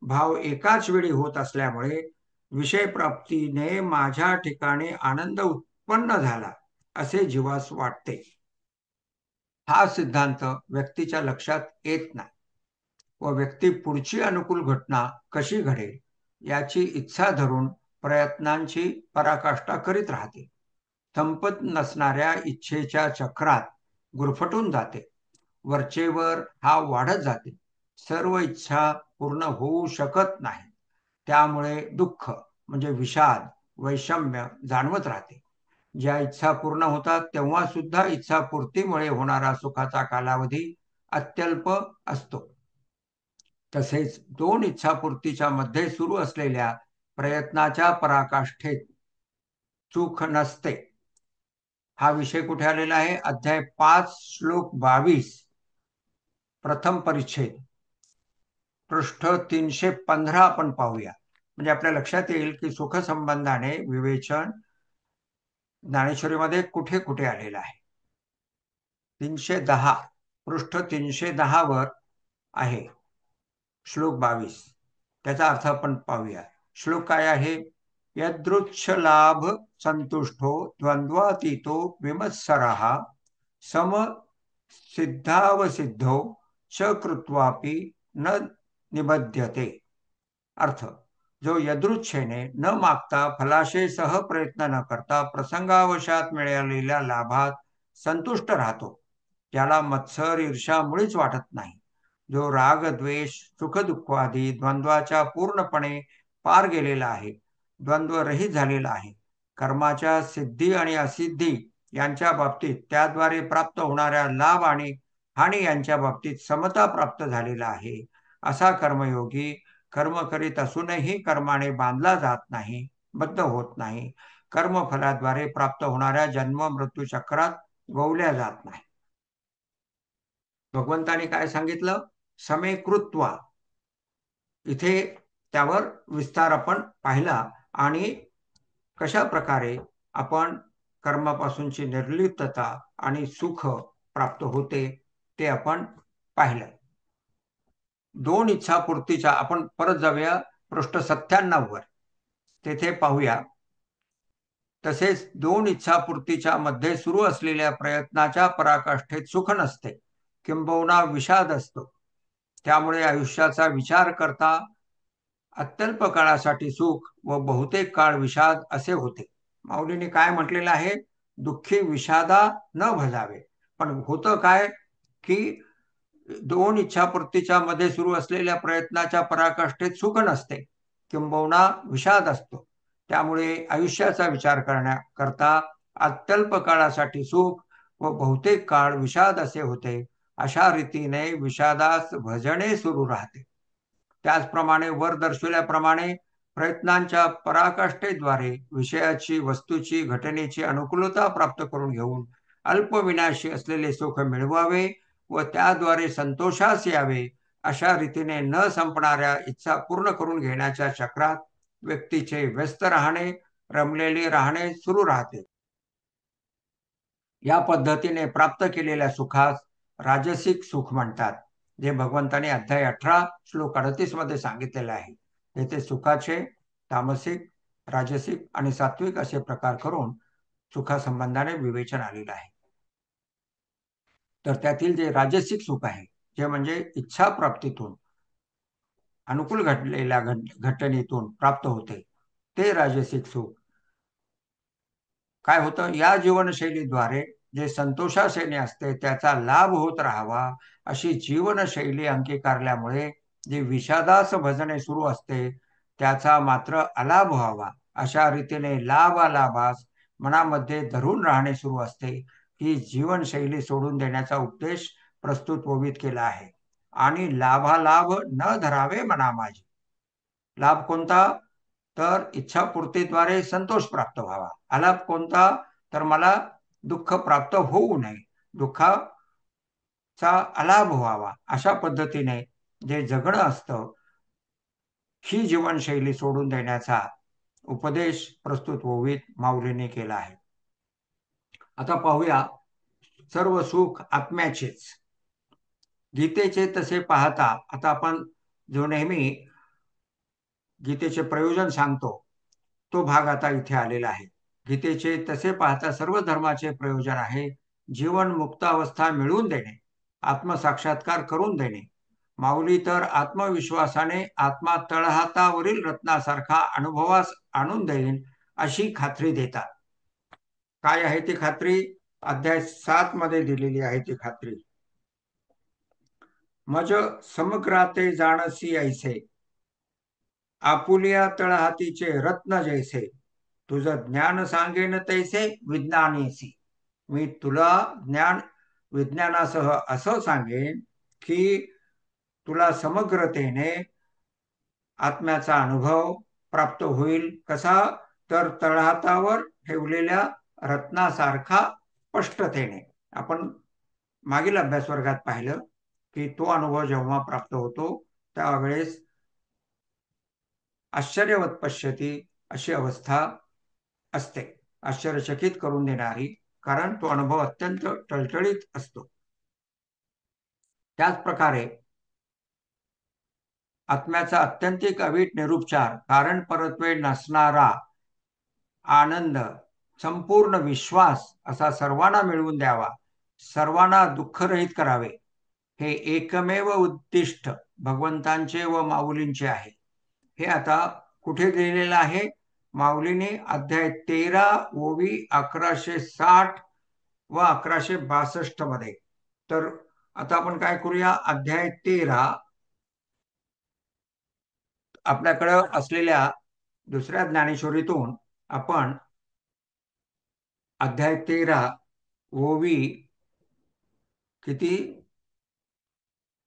भाव एकाच वेळी होत असल्यामुळे विषय प्राप्तीने माझ्या ठिकाणी आनंद उत्पन्न झाला असे जीवास वाटते. हा सिद्धांत व्यक्तीच्या लक्षात येत नाही व व्यक्ती पुढची अनुकूल घटना कशी घडेल याची इच्छा धरून प्रयत्नांची पराकाष्ठा करीत राहते. संपत नसणाऱ्या इच्छेच्या चक्रात गुरफटून जाते. वरचेवर हा वाढत जाते. सर्व इच्छा पूर्ण होऊ शकत नाही. त्यामुळे दुःख म्हणजे विषाद, वैषम्य जाणवत राहते. ज्या इच्छा पूर्ण होतात तेव्हा सुद्धा इच्छापूर्तीमुळे होणारा सुखाचा कालावधी अत्यल्प असतो. तसेच दोन इच्छापूर्तीच्या मध्ये सुरू असलेल्या प्रयत्नाच्या पराकाष्ठेत सुख नसते. हा विषय कुठे आलेला आहे? अध्याय 5 श्लोक 22 प्रथम परिच्छेद पृष्ठ 315 आपण पाहूया. म्हणजे आपल्या लक्षात येईल की सुख संबंधाने विवेचन ज्ञानेश्वरीमध्ये कुठे कुठे आलेलं आहे. 310 पृष्ठ 310 वर आहे श्लोक 22. त्याचा अर्थ आपण पाहूया. श्लोक काय आहे? यदृच्छ लाभ संतुष्टो द्वंद्वातीतो विमत्सरः सम सिद्धावसिद्धौ च कृत्वापि न निबध्यते. अर्थ, जो यदृच्छेने न मागता फलाशेसह प्रयत्न न करता प्रसंगावशात मिळालेल्या लाभात संतुष्ट राहतो, त्याला मत्सर ईर्षा मुळीच वाटत नाही. जो राग द्वेष सुख दुःखादी द्वंद्वाच्या पूर्णपणे पार गेलेला आहे, द्वंद्वरहित झालेला आहे, कर्माच्या सिद्धी आणि असिद्धी यांच्या बाबतीत त्याद्वारे प्राप्त होणाऱ्या लाभ आणि हानी यांच्या बाबतीत समता प्राप्त झालेला आहे, असा कर्मयोगी कर्म करीत असूनही कर्माने बांधला जात नाही, बद्ध होत नाही, कर्मफलाद्वारे प्राप्त होणाऱ्या जन्म मृत्यू चक्रात गोवल्या जात नाही. भगवंताने काय सांगितलं? समे कृत्वा इथे त्यावर विस्तार आपण पाहिला आणि कशा प्रकारे आपण कर्मापासूनची निर्लिप्तता आणि सुख प्राप्त होते ते आपण पाहिलं. दोन इच्छापूर्तीच्या आपण परत जाऊया पृष्ठ 97 वर, तेथे पाहूया. तसेच दोन इच्छापूर्तीच्या मध्ये सुरू असलेल्या प्रयत्नाच्या पराकाष्ठेत सुख नसते, किंबहुना विषाद असतो. त्यामुळे आयुष्याचा विचार करता अत्यल्प काळासाठी सुख व बहुतेक काळ विषाद असे होते. माऊलीने काय म्हटलेलं आहे? दुःखी विषादा न भजावे. पण होतं काय की दोन इच्छापूर्तीच्या मध्ये सुरू असलेल्या प्रयत्नाच्या पराकाष्ठेत सुख नसते, किंबहुना विषाद असतो. त्यामुळे आयुष्याचा विचार करण्याकरता अत्यल्प काळासाठी सुख व बहुतेक काळ विषाद असे होते. अशा रीतीने विषादास भजणे सुरू राहते. त्याचप्रमाणे वर दर्शवल्याप्रमाणे प्रयत्नांच्या पराकाष्ठेद्वारे विषयाची, वस्तूची, घटनेची अनुकूलता प्राप्त करून घेऊन अल्पविनाशी असलेले सुख मिळवावे व त्याद्वारे संतोषास यावे, अशा रीतीने न संपणाऱ्या इच्छा पूर्ण करून घेण्याच्या चक्रात व्यक्तीचे व्यस्त राहणे, रमलेले राहणे सुरू राहते. या पद्धतीने प्राप्त केलेल्या सुखास राजसिक सुख म्हणतात, जे भगवंताने अध्याय 18 श्लोक 38 मध्ये सांगितलेले आहे. येथे सुखाचे तामसिक, राजसिक आणि सात्विक असे प्रकार करून सुखासंबंधाने विवेचन आलेलं आहे. तर त्यातील जे राजसिक सुख आहे, जे म्हणजे इच्छा प्राप्तीतून, अनुकूल घडलेल्या घटनेतून प्राप्त होते, ते राजसिक सुख. काय होतं? या जीवनशैलीद्वारे जे संतोषास असते त्याचा लाभ होत राहावा अशी जीवनशैली अंगीकारल्यामुळे जे विषादास भजणे सुरू असते त्याचा मात्र अलाभ व्हावा, अशा रीतीने लाभालाभास मनामध्ये धरून राहणे सुरू असते. ही जीवनशैली सोडून देण्याचा उपदेश प्रस्तुत ओवीत केला आहे. आणि लाभालाभ न धरावे मना माझी. लाभ कोणता? तर इच्छापूर्तीद्वारे संतोष प्राप्त व्हावा. अलाभ कोणता? तर मला दुःख प्राप्त होऊ नये, दुःखाचा अलाभ व्हावा. अशा पद्धतीने जे जगणं असतं, ही जीवनशैली सोडून देण्याचा उपदेश प्रस्तुत ओवीत माऊलीने केला आहे. आता पाहूया, सर्व सुख आत्म्याचेच. गीतेचे तसे पाहता, आता आपण जो नेहमी गीतेचे प्रयोजन सांगतो तो भाग आता इथे आलेला आहे. गीतेचे तसे पाहता सर्व धर्माचे प्रयोजन आहे जीवन मुक्तावस्था मिळवून देणे, आत्मसाक्षात्कार करून देणे. माऊली तर आत्मविश्वासाने आत्मा तळहातावरील रत्नासारखा अनुभवास आणून देईन अशी खात्री देतात. काय आहे ती खात्री? अध्याय 7 मध्ये दिलेली आहे ती खात्री. मज समग्राते जाणसी ऐसे, आपुलिया तळहातीचे रत्न जैसे, तुझं ज्ञान सांगेन तैसे विज्ञानीसी. मी तुला ज्ञान विज्ञानासह असं सांगेन की तुला समग्रतेने आत्म्याचा अनुभव प्राप्त होईल. कसा? तर तळहातावर ठेवलेल्या रत्नासारखा स्पष्टतेने. आपण मागील अभ्यास वर्गात पाहिलं की तो अनुभव जेव्हा प्राप्त होतो त्यावेळेस आश्चर्यवत पश्यती अशी अवस्था असते, आश्चर्यचकित करून देणारी, कारण तो अनुभव अत्यंत टळटळीत असतो. त्याच प्रकारे आत्म्याचा अत्यंतिक अवीट निरुपचार, कारण परत्वे नसणारा आनंद, संपूर्ण विश्वास असा सर्वांना मिळवून द्यावा, सर्वांना दुःखरहित करावे, हे एकमेव उद्दिष्ट भगवंतांचे व माऊलींचे आहे. हे आता कुठे लिहिलेलं आहे? माऊलीने अध्याय 13 ओवी 1160 व 1162 मध्ये. तर आता आपण काय करूया? अध्याय 13 आपल्याकडे असलेल्या दुसऱ्या ज्ञानेश्वरीतून आपण अध्याय 13 ओवी किती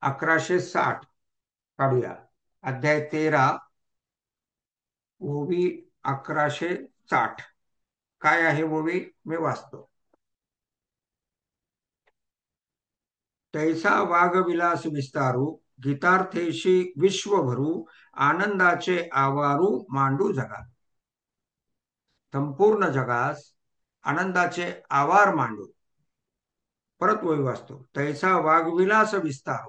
1160 काढूया. अध्याय 13 ओवी 1160. काय आहे ओवी? मी वाचतो. तैसा वाघ विलास विस्तारू, गीतार्थेशी विश्व भरू, आनंदाचे आवारू मांडू जगात. संपूर्ण जगास आनंदाचे आवार मांडू. परत वही वाचतो. तैसा वाघविलास विस्तार.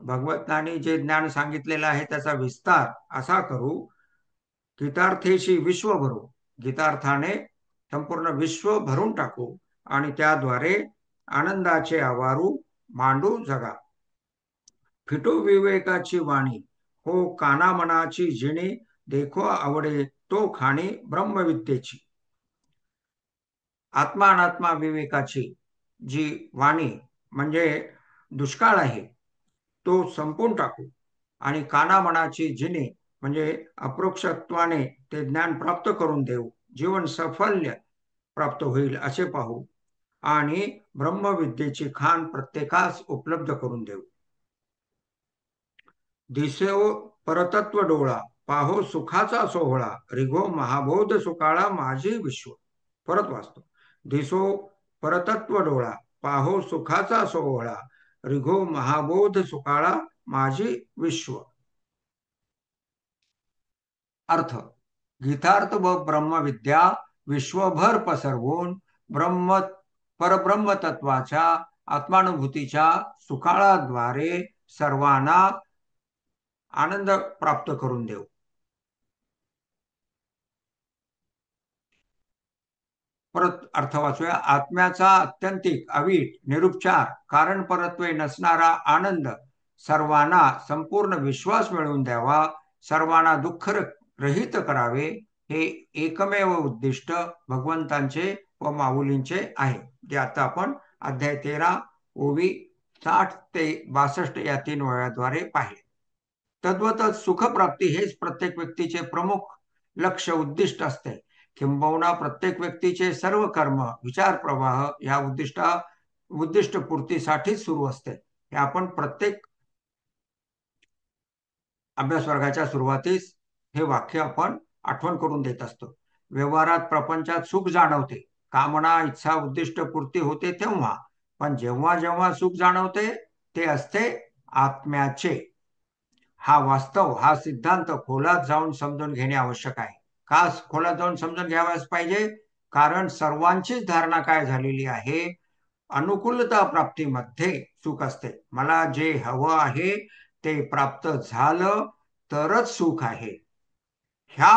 भगवंतांनी जे ज्ञान सांगितलेलं आहे त्याचा विस्तार असा करू. गीतार्थेशी विश्व भरू, गीतार्थाने संपूर्ण विश्व भरून टाकू आणि त्याद्वारे आनंदाचे आवारू मांडू जगा. फिटो विवेकाची वाणी, हो काना मनाची जिणी, देखो आवडे तो खाणी ब्रह्मविद्येची. आत्मा अनात्मा विवेकाची जी वाणी म्हणजे दुष्काळ आहे तो संपून टाकू आणि काना मनाची जिने म्हणजे अप्रोक्षत्वाने ते ज्ञान प्राप्त करून देऊ, जीवन साफल्य प्राप्त होईल असे पाहू आणि ब्रह्मविद्येची खाण प्रत्येकास उपलब्ध करून देऊ. दिसो परतत्व डोळा, पाहो सुखाचा सोहळा, रिघो महाबोध सुकाळा माझी विश्व. परत वाचतो. दिसो परतत्व डोळा, पाहो सुखाचा सोहळा, रिघो महाबोध सुकाळा माझी विश्व. अर्थ. गीतार्थ व ब्रह्मविद्या विश्वभर पसरवून परब्रह्म तत्वाच्या आत्मानुभूतीच्या सुकाळाद्वारे सर्वांना आनंद प्राप्त करून देऊ. परत अर्थ वाचूया. आत्म्याचा अत्यंतिक अवीट निरुपचार कारण परत्वे नसणारा आनंद सर्वांना संपूर्ण विश्वास मिळवून द्यावा, सर्वांना दुःख रहित करावे, हे एकमेव उद्दिष्ट भगवंतांचे व माऊलींचे आहे, जे आता आपण अध्याय 13 ओवी 60 ते 62 या 3 ओव्याद्वारे पाहिले. तद्वतच सुखप्राप्ती हेच प्रत्येक व्यक्तीचे प्रमुख लक्ष उद्दिष्ट असते. किंबहुना प्रत्येक व्यक्तीचे सर्व कर्म विचार प्रवाह या उद्दिष्ट पूर्तीसाठीच सुरू असते. हे आपण प्रत्येक अभ्यास वर्गाच्या सुरुवातीस हे वाक्य आपण आठवण करून देत असतो. व्यवहारात प्रपंचात सुख जाणवते, कामना इच्छा उद्दिष्ट पूर्ती होते तेव्हा, पण जेव्हा जेव्हा सुख जाणवते ते असते आत्म्याचे. हा वास्तव, हा सिद्धांत खोलात जाऊन समजून घेणे आवश्यक आहे. का खोलात जाऊन समजून घ्यावाच पाहिजे? कारण सर्वांचीच धारणा काय झालेली आहे, अनुकूलता प्राप्तीमध्ये सुख असते. मला जे हवं आहे ते प्राप्त झालं तरच सुख आहे. ह्या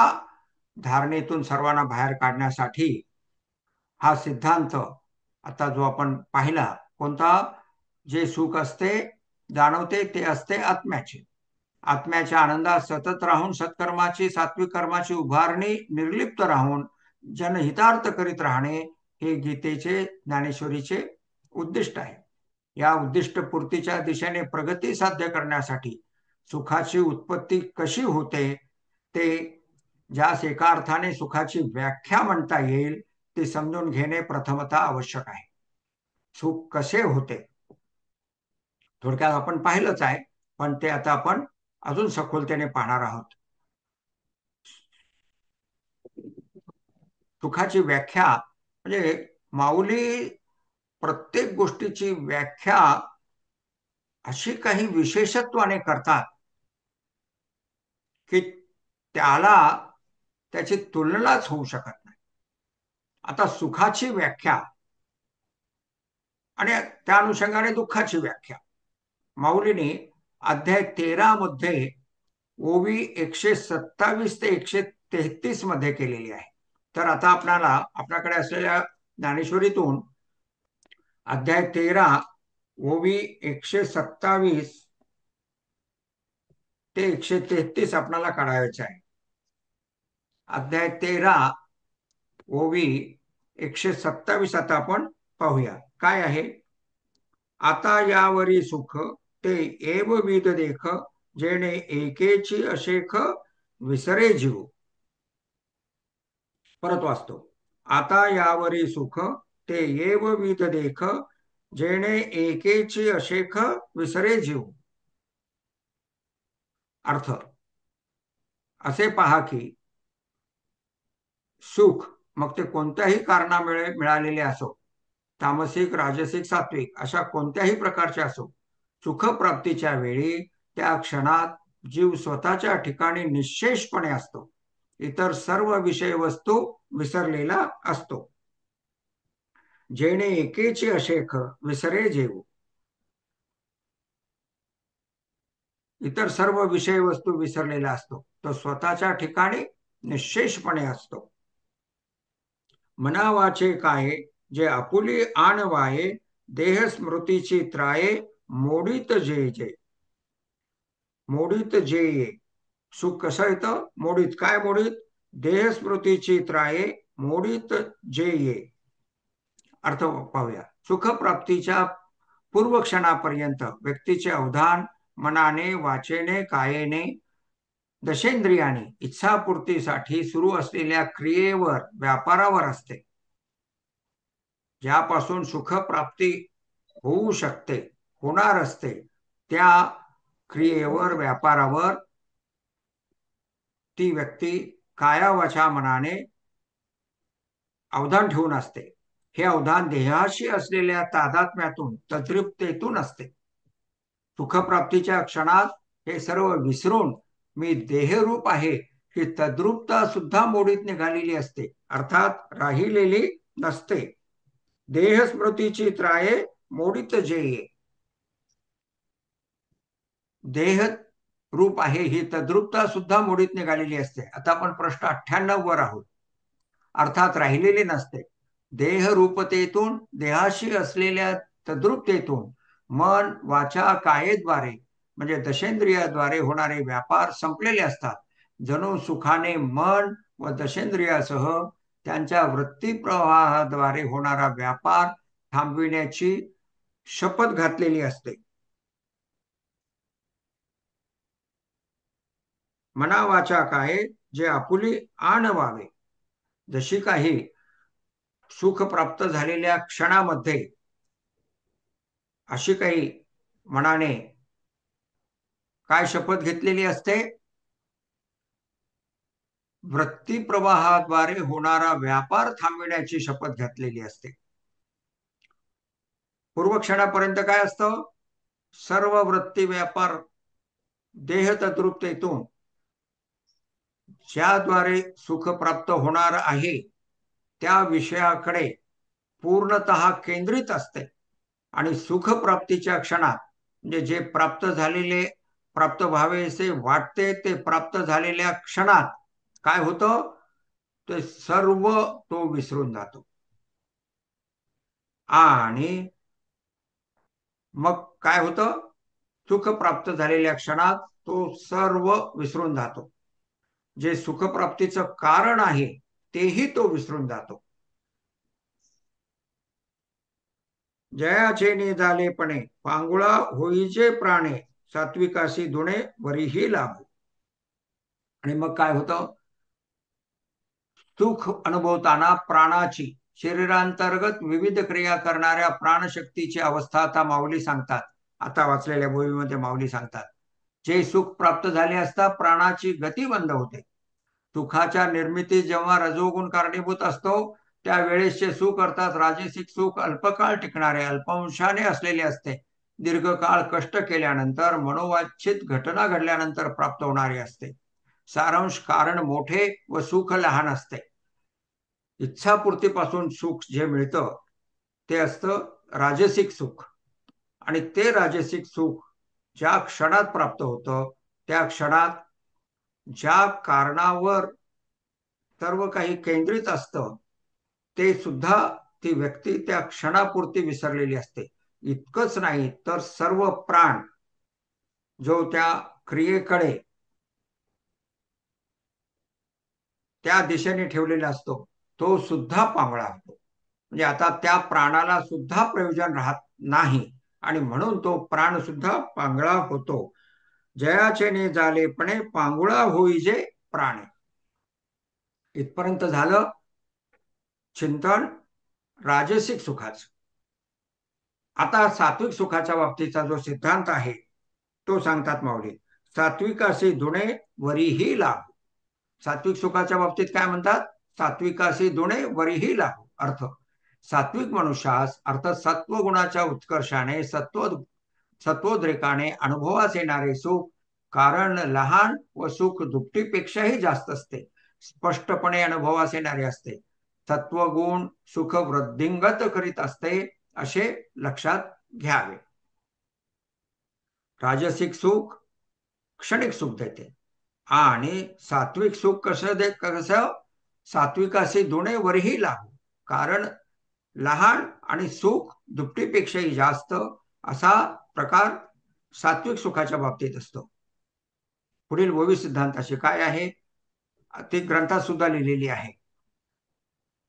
धारणेतून सर्वांना बाहेर काढण्यासाठी हा सिद्धांत आता जो आपण पाहिला, कोणता? जे सुख असते जाणवते ते असते आत्म्याचे. आत्म्याच्या आनंदात सतत राहून सत्कर्माची सात्विक कर्माची उभारणी निर्लिप्त राहून जनहितार्थ करीत राहणे हे गीतेचे ज्ञानेश्वरीचे उद्दिष्ट आहे. या उद्दिष्ट पूर्तीच्या दिशेने प्रगती साध्य करण्यासाठी सुखाची उत्पत्ती कशी होते ते, ज्यास एका अर्थाने सुखाची व्याख्या म्हणता येईल, ते समजून घेणे प्रथमतः आवश्यक आहे. सुख कसे होते थोडक्यात आपण पाहिलंच आहे, पण ते आता आपण अजून सखोलतेने पाहणार आहोत. सुखाची व्याख्या म्हणजे माऊली प्रत्येक गोष्टीची व्याख्या अशी काही विशेषत्वाने करतात की त्याला त्याची तुलनाच होऊ शकत नाही. आता सुखाची व्याख्या आणि त्या अनुषंगाने दुःखाची व्याख्या माऊलीने अध्याय 13 मध्ये ओवी 127 ते 133 मध्ये केलेली आहे. तर आता आपल्याकडे असलेल्या ज्ञानेश्वरीतून अध्याय 13 ओवी 127 ते 133 आपल्याला काढायचे आहे. अध्याय 13 ओवी 127 आता आपण पाहूया काय आहे. आता यावरी सुख ते एव विद देख, जेणे एकेची अशेख विसरे जीव. परत वाचतो. आता यावरी सुख ते एव विद देख, जेणे एकेची अशेख विसरे जीव. अर्थ. असे पहा की सुख मग ते कोणत्याही कारणामुळे मिळालेले असो, तामसिक राजसिक सात्विक अशा कोणत्याही प्रकारचे असो, सुखप्राप्तीच्या वेळी त्या क्षणात जीव स्वतःच्या ठिकाणी निश्शेषपणे असतो. इतर सर्व विषय वस्तू विसरलेला असतो. जेणे एकेची अशेख विसरे जेऊ. इतर सर्व विषय वस्तू विसरलेला असतो. तो स्वतःच्या ठिकाणी निश्शेषपणे असतो. मनावाचे काय जे आपुली आणवाये, देह स्मृतीची त्राये, मोडीत जे जे. मोडीत जे ये. सुख कसं येतं? मोडीत. काय मोडीत? देह स्मृतीची त्राये, मोडीत जे ये. अर्थ पाहूया. सुखप्राप्तीच्या पूर्वक्षणापर्यंत व्यक्तीचे अवधान मनाने, वाचेने, कायेने, दशेंद्रियाने इच्छापूर्तीसाठी सुरू असलेल्या क्रियेवर, व्यापारावर असते. ज्यापासून सुखप्राप्ती होऊ शकते, होणार असते, त्या क्रियेवर, व्यापारावर ती व्यक्ती काया वाचा मनाने अवधान ठेवून असते. हे अवधान देहाशी असलेल्या तादात्म्यातून, तद्रुपतेतून असते. सुखप्राप्तीच्या क्षणात हे सर्व विसरून मी देहरूप आहे ही तद्रुपता सुद्धा मोडीत निघालेली असते, अर्थात राहिलेली नसते. देह स्मृतीची त्राये, मोडीत जे ये. देह रूप आहे ही तद्रुपता सुद्धा मोडीत निघालेली असते. आता आपण प्रश्न 98 वर आहोत. अर्थात राहिलेली नसते. देहरूपतेतून, देहाशी असलेल्या तद्रुपतेतून मन, वाचा, कायेद्वारे म्हणजे दशेंद्रियाद्वारे होणारे व्यापार संपलेले असतात. जणू सुखाने मन व दशेंद्रियासह त्यांच्या वृत्तीप्रवाहाद्वारे होणारा व्यापार थांबविण्याची शपथ घातलेली असते. मना वाचा काय जे आपुली आणवावे. जशी काही सुख प्राप्त झालेल्या क्षणामध्ये अशी काही मनाने काय शपथ घेतलेली असते? वृत्ती प्रवाहाद्वारे होणारा व्यापार थांबविण्याची शपथ घातलेली असते. पूर्वक्षणापर्यंत काय असतं? सर्व वृत्ती व्यापार देह तद्रुपतेतून ज्याद्वारे सुख प्राप्त होणार आहे त्या विषयाकडे पूर्णतः केंद्रित असते. आणि सुखप्राप्तीच्या क्षणात म्हणजे जे प्राप्त झालेले, प्राप्त व्हावेसे वाटते ते प्राप्त झालेल्या क्षणात काय होतं? ते सर्व तो विसरून जातो. आणि मग काय होतं? सुख प्राप्त झालेल्या क्षणात तो सर्व विसरून जातो. जे सुखप्राप्तीचं कारण आहे तेही तो विसरून जातो. जयाचे निजालेपणे पांगुळा होईचे प्राणे, सात्विकाशी धुणे वरीही लाभू. आणि मग काय होतं? सुख अनुभवताना प्राणाची, शरीरांतर्गत विविध क्रिया करणाऱ्या प्राणशक्तीची अवस्था आता माऊली सांगतात. आता वाचलेल्या बोलीमध्ये माऊली सांगतात, जे सुख प्राप्त झाले असता प्राणाची गती बंद होते. सुखाच्या निर्मिती जेव्हा रजोगुण कारणीभूत असतो त्यावेळेसचे सुख अर्थात राजसिक सुख अल्पकाळ टिकणारे, अल्पांशाने असलेले असते. दीर्घकाळ कष्ट केल्यानंतर, मनोवांछित घटना घडल्यानंतर प्राप्त होणारे असते. सारांश कारण मोठे व सुख लहान असते. इच्छापूर्तीपासून सुख जे मिळतं ते असतं राजसिक सुख. आणि ते राजसिक सुख ज्या क्षणात प्राप्त होतं त्या क्षणात ज्या कारणावर सर्व काही केंद्रित असतं ते सुद्धा ती व्यक्ती त्या क्षणापुरती विसरलेली असते. इतकंच नाही तर सर्व प्राण जो त्या क्रियेकडे त्या दिशेने ठेवलेला असतो तो सुद्धा पांगळा होतो. म्हणजे आता त्या प्राणाला सुद्धा प्रयोजन राहत नाही आणि म्हणून तो प्राण सुद्धा पांगळा होतो. जयाचे निजालेपणे पांगुळा होईजे प्राणे. इथपर्यंत झालं चिंतन राजसिक सुखाचं. आता सात्विक सुखाच्या बाबतीचा जो सिद्धांत आहे तो सांगतात माऊली. सात्विकाशी धुणे वरीही लाभ. सात्विक सुखाच्या बाबतीत काय म्हणतात? सात्विकाशी धुणे वरीही लाभ. अर्थ, सात्विक मनुष्यास अर्थात सत्वगुणाच्या उत्कर्षाने, सत्व सत्वोद्रेकाने अनुभवास येणारे सुख कारण लहान व सुख दुपटीपेक्षाही जास्त असते, स्पष्टपणे अनुभवास येणारे असते. सत्वगुण सुख वृद्धिंगत करीत असते असे लक्षात घ्यावे. राजसिक सुख क्षणिक सुख देते आणि सात्विक सुख कसं सात्विकाशी दुणे वरही लागू, कारण लहान आणि सुख दुपटीपेक्षाही जास्त असा प्रकार सात्विक सुखाच्या बाबतीत असतो. पुढील ओवी सिद्धांताशी काय आहे ती ग्रंथात सुद्धा लिहिलेली आहे.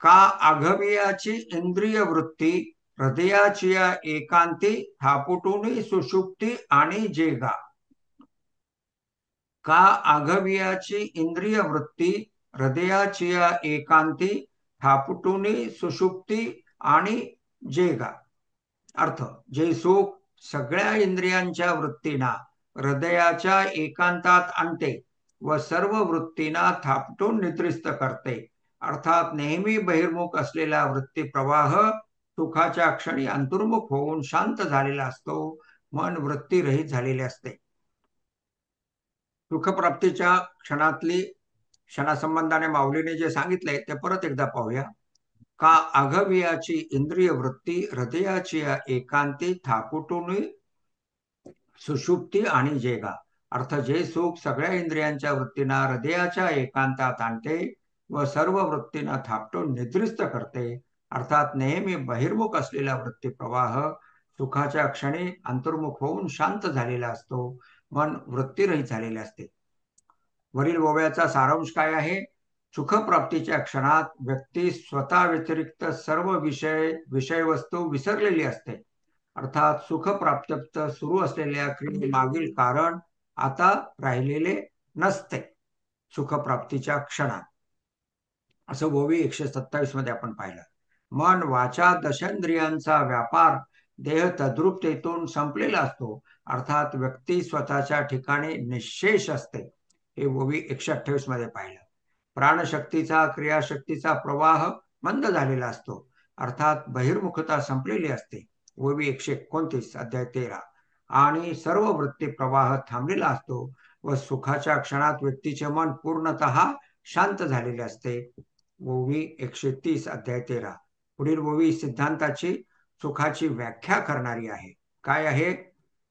का आघवियाची इंद्रिय वृत्ती हृदयाची एकांती थापुटून सुषुप्ती आणि जेगा. का आघवियाची इंद्रिय वृत्ती हृदयाची एकांती थापटून सुषुप्ती आणि जेगा. अर्थ, जे सुख सगळ्या इंद्रियांच्या वृत्तींना हृदयाच्या एकांतात आणते व सर्व वृत्तींना थापटून निद्रिस्त करते, अर्थात नेहमी बहिर्मुख असलेला वृत्ती प्रवाह सुखाच्या क्षणी अंतर्मुख होऊन शांत झालेला असतो, मन वृत्तीरहित झालेले असते. सुखप्राप्तीच्या क्षणासंबंधाने माऊलीने जे सांगितलंय ते परत एकदा पाहूया. का आघवियाची इंद्रिय वृत्ती हृदयाची एकांती थापुटून सुषुप्ती आणि जेगा. अर्थ, जे सुख सगळ्या इंद्रियांच्या वृत्तींना हृदयाच्या एकांतात आणते व सर्व वृत्तींना थापटून निद्रिस्त करते, अर्थात नेहमी बहिर्मुख असलेला वृत्ती प्रवाह सुखाच्या क्षणी अंतर्मुख होऊन शांत झालेला असतो, मन वृत्तीरहित झालेले असते. वरील ओव्याचा सारांश काय आहे? सुखप्राप्तीच्या क्षणात व्यक्ती स्वतः व्यतिरिक्त सर्व विषय वस्तू विसरलेली असते, अर्थात सुखप्राप्त सुरू असलेल्या क्रियेमागील कारण आता राहिलेले नसते सुखप्राप्तीच्या क्षणात. असं ओवी 127 मध्ये आपण पाहिलं. मन वाचा दशेंद्रियांचा व्यापार देह तद्रुपतेतून संपलेला असतो, अर्थात व्यक्ती स्वतःच्या ठिकाणी निशेष असते, हे ओवी 128 मध्ये पाहिलं. प्राणशक्तीचा क्रियाशक्तीचा प्रवाह मंद झालेला असतो, अर्थात बहिर्मुखता संपलेली असते, ओवी 129 अध्याय 13. आणि सर्व वृत्ती प्रवाह थांबलेला असतो व सुखाच्या क्षणात व्यक्तीचे मन पूर्णतः शांत झालेले असते, ओवी 130 अध्याय 13. पुढील ओवी सिद्धांताची सुखाची व्याख्या करणारी आहे. काय आहे?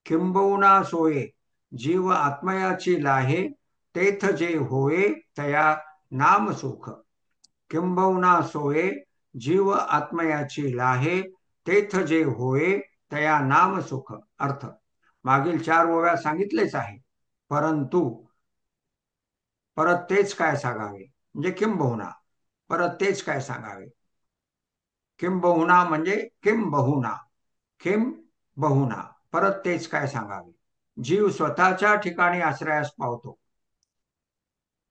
किंबहुना सोये जीव आत्मयाची लाहे तेथ जे होये तया नाम सुख. किंबहुना सोये जीव आत्मयाची लाहे तेथ जे होये तया नाम सुख. अर्थ, मागील 4 ओव्या सांगितलेच आहे, परंतु परत तेच काय सांगावे, म्हणजे किंबहुना परत तेच काय सांगावे. किंबहुना म्हणजे किंबहुना, किंबहुना परत तेच काय सांगावे. जीव स्वतःच्या ठिकाणी आश्रयास पावतो.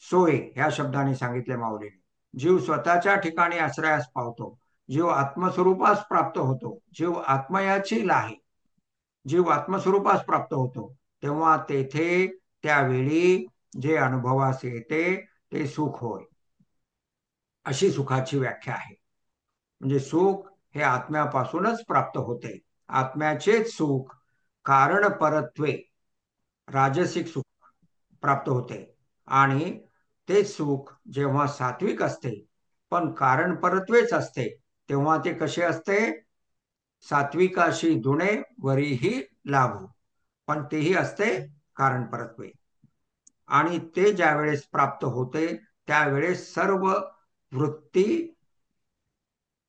सोय ह्या शब्दाने सांगितले माऊलीने. जीव स्वतःच्या ठिकाणी आश्रयास पावतो, जीव आत्मस्वरूपास प्राप्त होतो, जीव आत्मयाची लाहे, जीव आत्मस्वरूपास प्राप्त होतो, तेव्हा तेथे त्यावेळी जे अनुभवास येते ते सुख होय. अशी सुखाची व्याख्या आहे. म्हणजे सुख हे आत्म्यापासूनच प्राप्त होते. आत्म्याचेच सुख कारण परत्वे राजसिक सुख प्राप्त होते आणि ते सुख जेव्हा सात्विक असते पण कारण परत्वेच असते, तेव्हा ते कसे असते? सात्विकाशी दुणे वरीही लागू, पण तेही असते कारण परत्वे. आणि ते ज्यावेळेस प्राप्त होते त्यावेळेस सर्व वृत्ती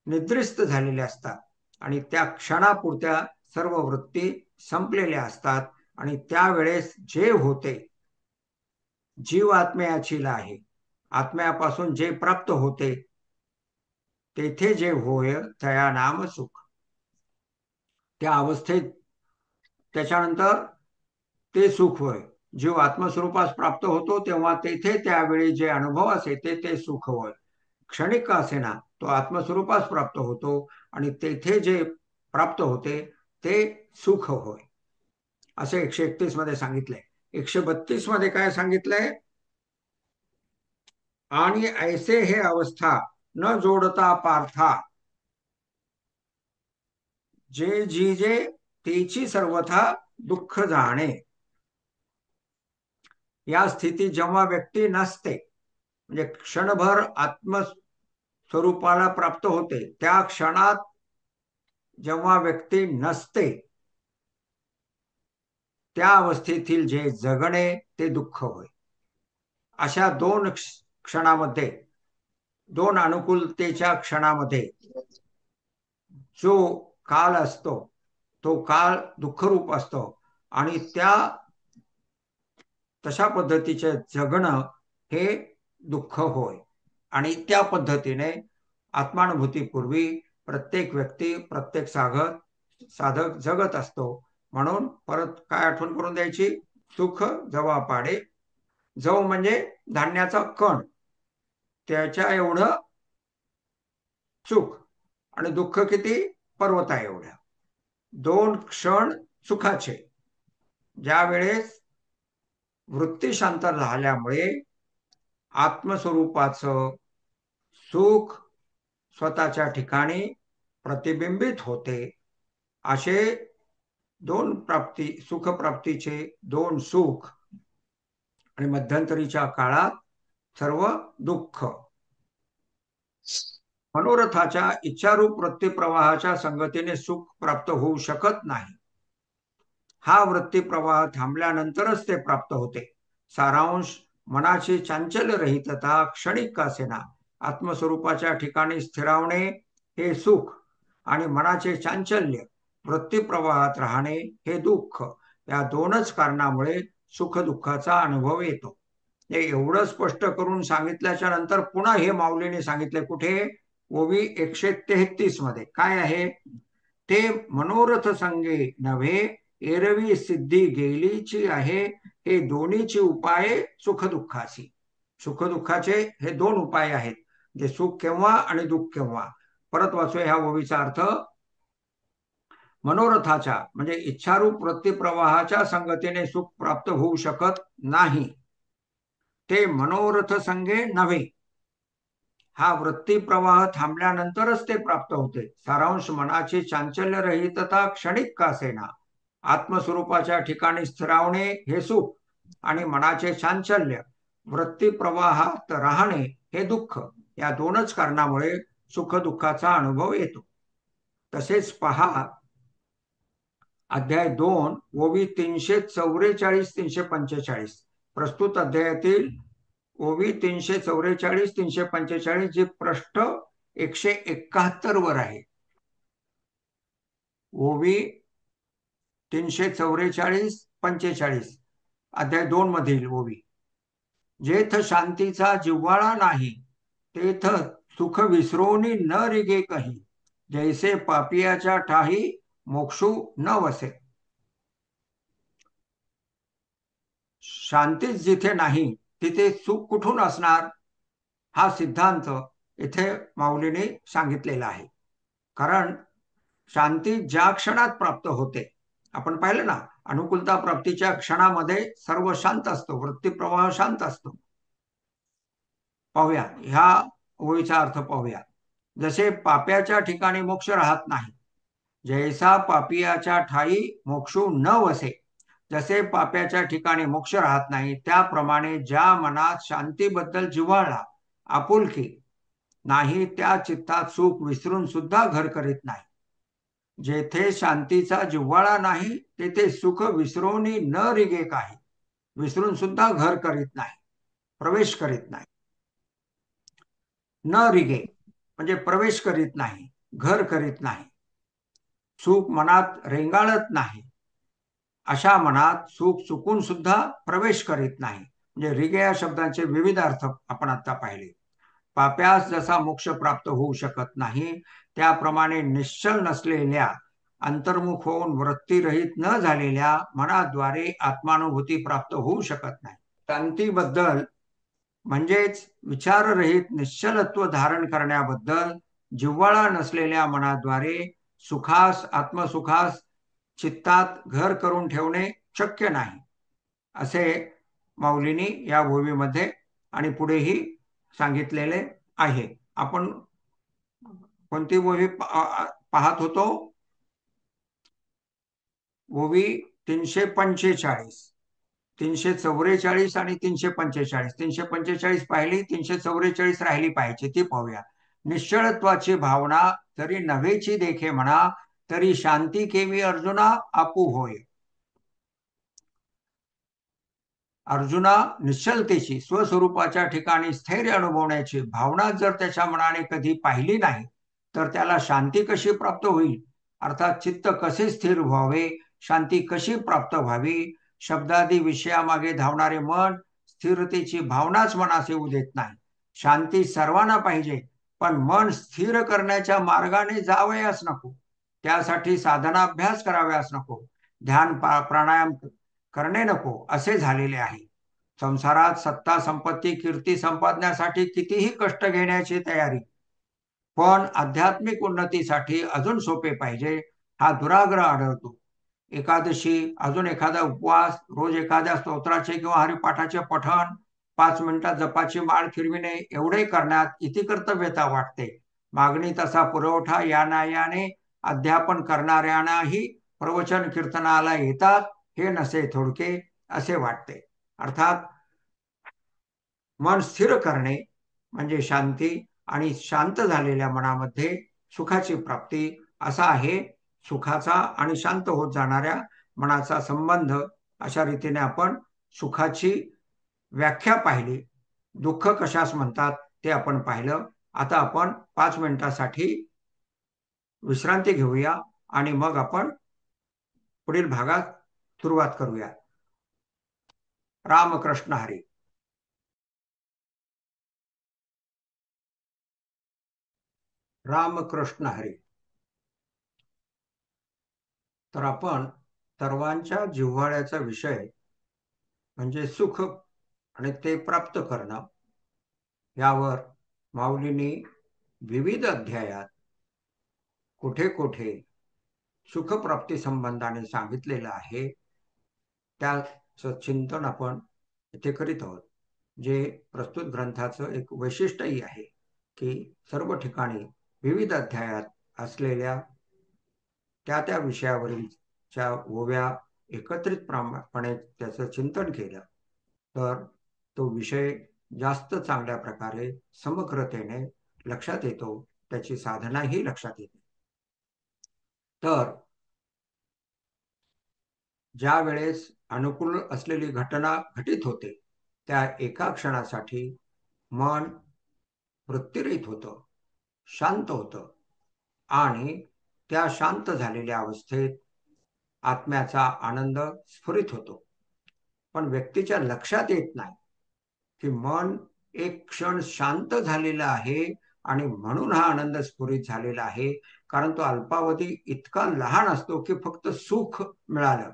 निद्रिस्त झालेल्या असतात आणि त्या क्षणापुरत्या सर्व वृत्ती संपलेल्या असतात आणि त्यावेळेस जे होते, जीव आत्म्याची आहे, आत्म्यापासून जे प्राप्त होते तेथे जे होय तया नाम सुख. त्या अवस्थेत त्याच्यानंतर ते सुख होय. जीव आत्मस्वरूपास प्राप्त होतो तेव्हा तेथे त्यावेळी जे अनुभवास येते ते सुख होय. क्षणिक का असेना तो आत्मस्वरूपास प्राप्त होतो आणि तेथे जे प्राप्त होते ते सुख होय. असे 131 मध्ये सांगितलंय. 132 मध्ये काय सांगितलंय? आणि ऐसे हे अवस्था न जोडता पार्था जे जीजे तेची सर्वथा दुःख जाणे. या स्थिती जेव्हा व्यक्ती नसते, म्हणजे क्षणभर आत्मस्वरूपाला प्राप्त होते, त्या क्षणात जेव्हा व्यक्ती नसते, त्या अवस्थेतील जे जगणे ते दुःख होय. अशा दोन क्षणामध्ये, दोन अनुकूलतेच्या क्षणामध्ये जो काल असतो, तो काळ दुःखरूप असतो आणि त्या तशा पद्धतीचे जगणं हे दुःख होय. आणि त्या पद्धतीने आत्मानुभूतीपूर्वी प्रत्येक व्यक्ती, प्रत्येक साधक जगत असतो. म्हणून परत काय आठवण करून द्यायची? सुख जवा पाडे. जव म्हणजे धान्याचा कण, त्याच्या एवढं सुख, आणि दुःख किती? पर्वता एवढ्या. दोन क्षण सुखाचे. ज्या वेळेस वृत्ती शांत झाल्यामुळे आत्मस्वरूपाचं सुख स्वतःच्या ठिकाणी प्रतिबिंबित होते, असे दोन प्राप्ती, सुख प्राप्तीचे दोन सुख आणि मध्यंतरीच्या काळात सर्व दुःख. मनोरथाच्या इच्छारूप वृत्तीप्रवाहाच्या संगतीने सुख प्राप्त होऊ शकत नाही. हा वृत्तीप्रवाह थांबल्यानंतरच ते प्राप्त होते. सारांश, मनाची चांचल्य रहितता क्षणिक का असेना आत्मस्वरूपाच्या ठिकाणी स्थिरावणे हे सुख, आणि मनाचे चांचल्य वृत्तीप्रवाहात राहणे हे दुःख. या दोनच कारणामुळे सुख दुःखाचा अनुभव येतो. हे एवढं स्पष्ट करून सांगितल्याच्या नंतर पुन्हा हे माऊलीने सांगितले कुठे? ओवी 133 मध्ये. काय आहे ते? मनोरथ संगे नव्हे एरवी सिद्धी गेलीची आहे, हे दोन्हीची उपाय सुखदुःखाची. सुखदुःखाचे हे दोन उपाय आहेत, जे सुख केव्हा आणि दुःख केव्हा. परत वाचूया ह्या ओवीचा अर्थ. मनोरथाच्या म्हणजे इच्छारूप वृत्तीप्रवाहाच्या संगतीने सुख प्राप्त होऊ शकत नाही. ते मनोरथ संगे नव्हे. हा वृत्ती प्रवाह थांबल्यानंतरच ते प्राप्त होते. सारांश, मनाची चांचल्य रहितता क्षणिक का असेना आत्मस्वरूपाच्या ठिकाणी स्थिरावणे हे सुख, आणि मनाचे चांचल्य वृत्ती प्रवाहात राहणे हे दुःख. या दोनच कारणामुळे सुख दुःखाचा अनुभव येतो. तसेच पहा अध्याय 2 ओवी 344-345. प्रस्तुत अध्यायातील ओवी 344-345 जी पृष्ठ 171 वर आहे. ओवी 344-45 अध्याय 2 मधील ओवी. जेथ शांतीचा जिव्हाळा नाही, तेथ सुख विसरोनी न रिगे कही, जैसे पापियाच्या ठाही मोक्षू न वसे. शांतीच जिथे नाही तिथे सुख कुठून असणार? हा सिद्धांत इथे माऊलीने सांगितलेला आहे. कारण शांती ज्या क्षणात प्राप्त होते, आपण पाहिलं ना, अनुकूलता प्राप्तीच्या क्षणामध्ये सर्व शांत असतो, वृत्तीप्रवाह शांत असतो. पाहूया ह्या ओळीचा अर्थ पाहूया. जसे पाप्याच्या ठिकाणी मोक्ष राहत नाही, जैसा पापियाच्या ठाई मोक्षू न वसे. जसे पाप्याच्या ठिकाणी मोक्ष राहत नाही, त्याप्रमाणे ज्या मनात शांतीबद्दल जिव्हाळा, आपुलकी नाही, त्या चित्तात सुख विसरून सुद्धा घर करीत नाही. जेथे शांतीचा जिव्हाळा नाही, तेथे सुख विसरोनी न रिगे काही. विसरून सुद्धा घर करीत नाही, प्रवेश करीत नाही. न रिगे म्हणजे प्रवेश करीत नाही, घर करीत नाही. सुख मनात रेंगाळत नाही. अशा मनात सुख चुकून सुद्धा प्रवेश करीत नाही. म्हणजे रिगे या शब्दांचे विविध अर्थ आपण आता पाहिले. पाप्यास जसा मोक्ष प्राप्त होऊ शकत नाही, त्याप्रमाणे निश्चल नसलेल्या, अंतर्मुख होऊन वृत्तीरहित न झालेल्या मनाद्वारे आत्मानुभूती प्राप्त होऊ शकत नाही. शांतीबद्दल म्हणजेच विचाररहित निश्चलत्व धारण करण्याबद्दल जिव्हाळा नसलेल्या मनाद्वारे सुखास, आत्मसुखास चित्तात घर करून ठेवणे शक्य नाही, असे माऊलींनी या ओवीमध्ये आणि पुढेही सांगितलेले आहे. आपण कोणती ओवी पाहत होतो? ओवी 345, 344 आणि 345. 345 पाहिली, 344 राहिली पाहिजे, ती पाहूया. निश्चळत्वाची भावना जरी नव्हेची देखे म्हणा, तरी शांती केवी अर्जुना आपू होय. अर्जुना, निश्चलतेची, स्वस्वरूपाच्या ठिकाणी स्थैर्य अनुभवण्याची भावना जर त्याच्या मनाने कधी पाहिली नाही, तर त्याला शांती कशी प्राप्त होईल? अर्थात चित्त कसे स्थिर व्हावे, शांती कशी प्राप्त व्हावी? शब्दादी विषयामागे धावणारे मन स्थिरतेची भावनाच मनास येऊ देत नाही. शांती सर्वांना पाहिजे, पण मन स्थिर करण्याच्या मार्गाने जावयास नको, त्यासाठी साधनाभ्यास कराव्यास नको, ध्यान प्राणायाम करणे नको, असे झालेले आहे. संसारात सत्ता संपत्ती कीर्ती संपादण्यासाठी कितीही कष्ट घेण्याची तयारी, पण आध्यात्मिक उन्नतीसाठी अजून सोपे पाहिजे, हा दुराग्रह आढळतो. एकादशी, अजून एखादा उपवास, रोज एखाद्या स्तोत्राचे किंवा हरिपाठाचे पठण, 5 मिनिटात जपाची माळ फिरविणे, एवढे करण्यात इति कर्तव्यता वाटते. मागणी तसा पुरवठा या न्यायाने अध्यापन करणाऱ्यांनाही प्रवचन कीर्तनाला येतात, हे नसे थोडके, असे वाटते. अर्थात मन स्थिर करणे म्हणजे शांती, आणि शांत झालेल्या मनामध्ये सुखाची प्राप्ती, असा आहे सुखाचा आणि शांत होत जाणाऱ्या मनाचा संबंध. अशा रीतीने आपण सुखाची व्याख्या पाहिली, दुःख कशास म्हणतात ते आपण पाहिलं. आता आपण 5 मिनिटासाठी विश्रांती घेऊया आणि मग आपण पुढील भागात सुरुवात करूया. रामकृष्ण हरी. रामकृष्ण हरी. तर आपण सर्वांच्या जिव्हाळ्याचा विषय म्हणजे सुख आणि ते प्राप्त करणं, यावर माऊलींनी विविध अध्यायात कुठे कुठे सुखप्राप्ती संबंधाने सांगितलेलं आहे, त्याचं चिंतन आपण इथे करीत आहोत. जे प्रस्तुत ग्रंथाचं एक वैशिष्ट्यही आहे की सर्व ठिकाणी विविध अध्यायात असलेल्या त्या विषयावरील ओव्या एकत्रितपणे त्याचं चिंतन केलं, तर तो विषय जास्त चांगल्या प्रकारे समग्रतेने लक्षात येतो, त्याची साधनाही लक्षात येते. तर ज्या वेळेस अनुकूल असलेली घटना घटित होते, त्या एका क्षणासाठी मन वृत्तिरहित होतं, शांत होतं, आणि त्या शांत झालेल्या अवस्थेत आत्म्याचा आनंद स्फुरित होतो. पण व्यक्तीच्या लक्षात येत नाही की मन एक क्षण शांत झालेला आहे आणि म्हणून हा आनंद स्फुरित झालेला आहे, कारण तो अल्पावधी इतका लहान असतो की फक्त सुख मिळालं,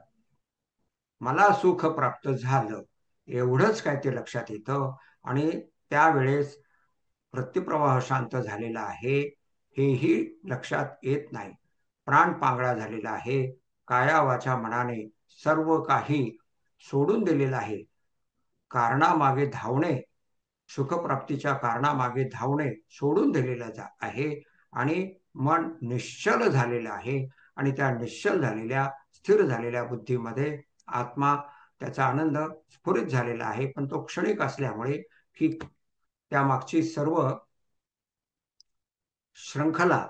मला सुख प्राप्त झालं, एवढंच काय ते लक्षात येतं. आणि त्यावेळेस वृत्तिप्रवाह शांत झालेला आहे हेही लक्षात येत नाही. प्राण पांगळा झालेला आहे, काया वाचा मनाने सर्व काही सोडून दिलेलं आहे. कारणामागे धावणे, सुखप्राप्तीच्या कारणामागे धावणे सोडून दिलेलं आहे, आणि मन निश्चल झालेलं आहे. आणि त्या निश्चल झालेल्या स्थिर झालेल्या बुद्धीमध्ये आत्मा, त्याचा आनंद स्फुरित झालेला आहे, पण तो क्षणिक असल्यामुळे ही त्यामागची सर्व श्रंखला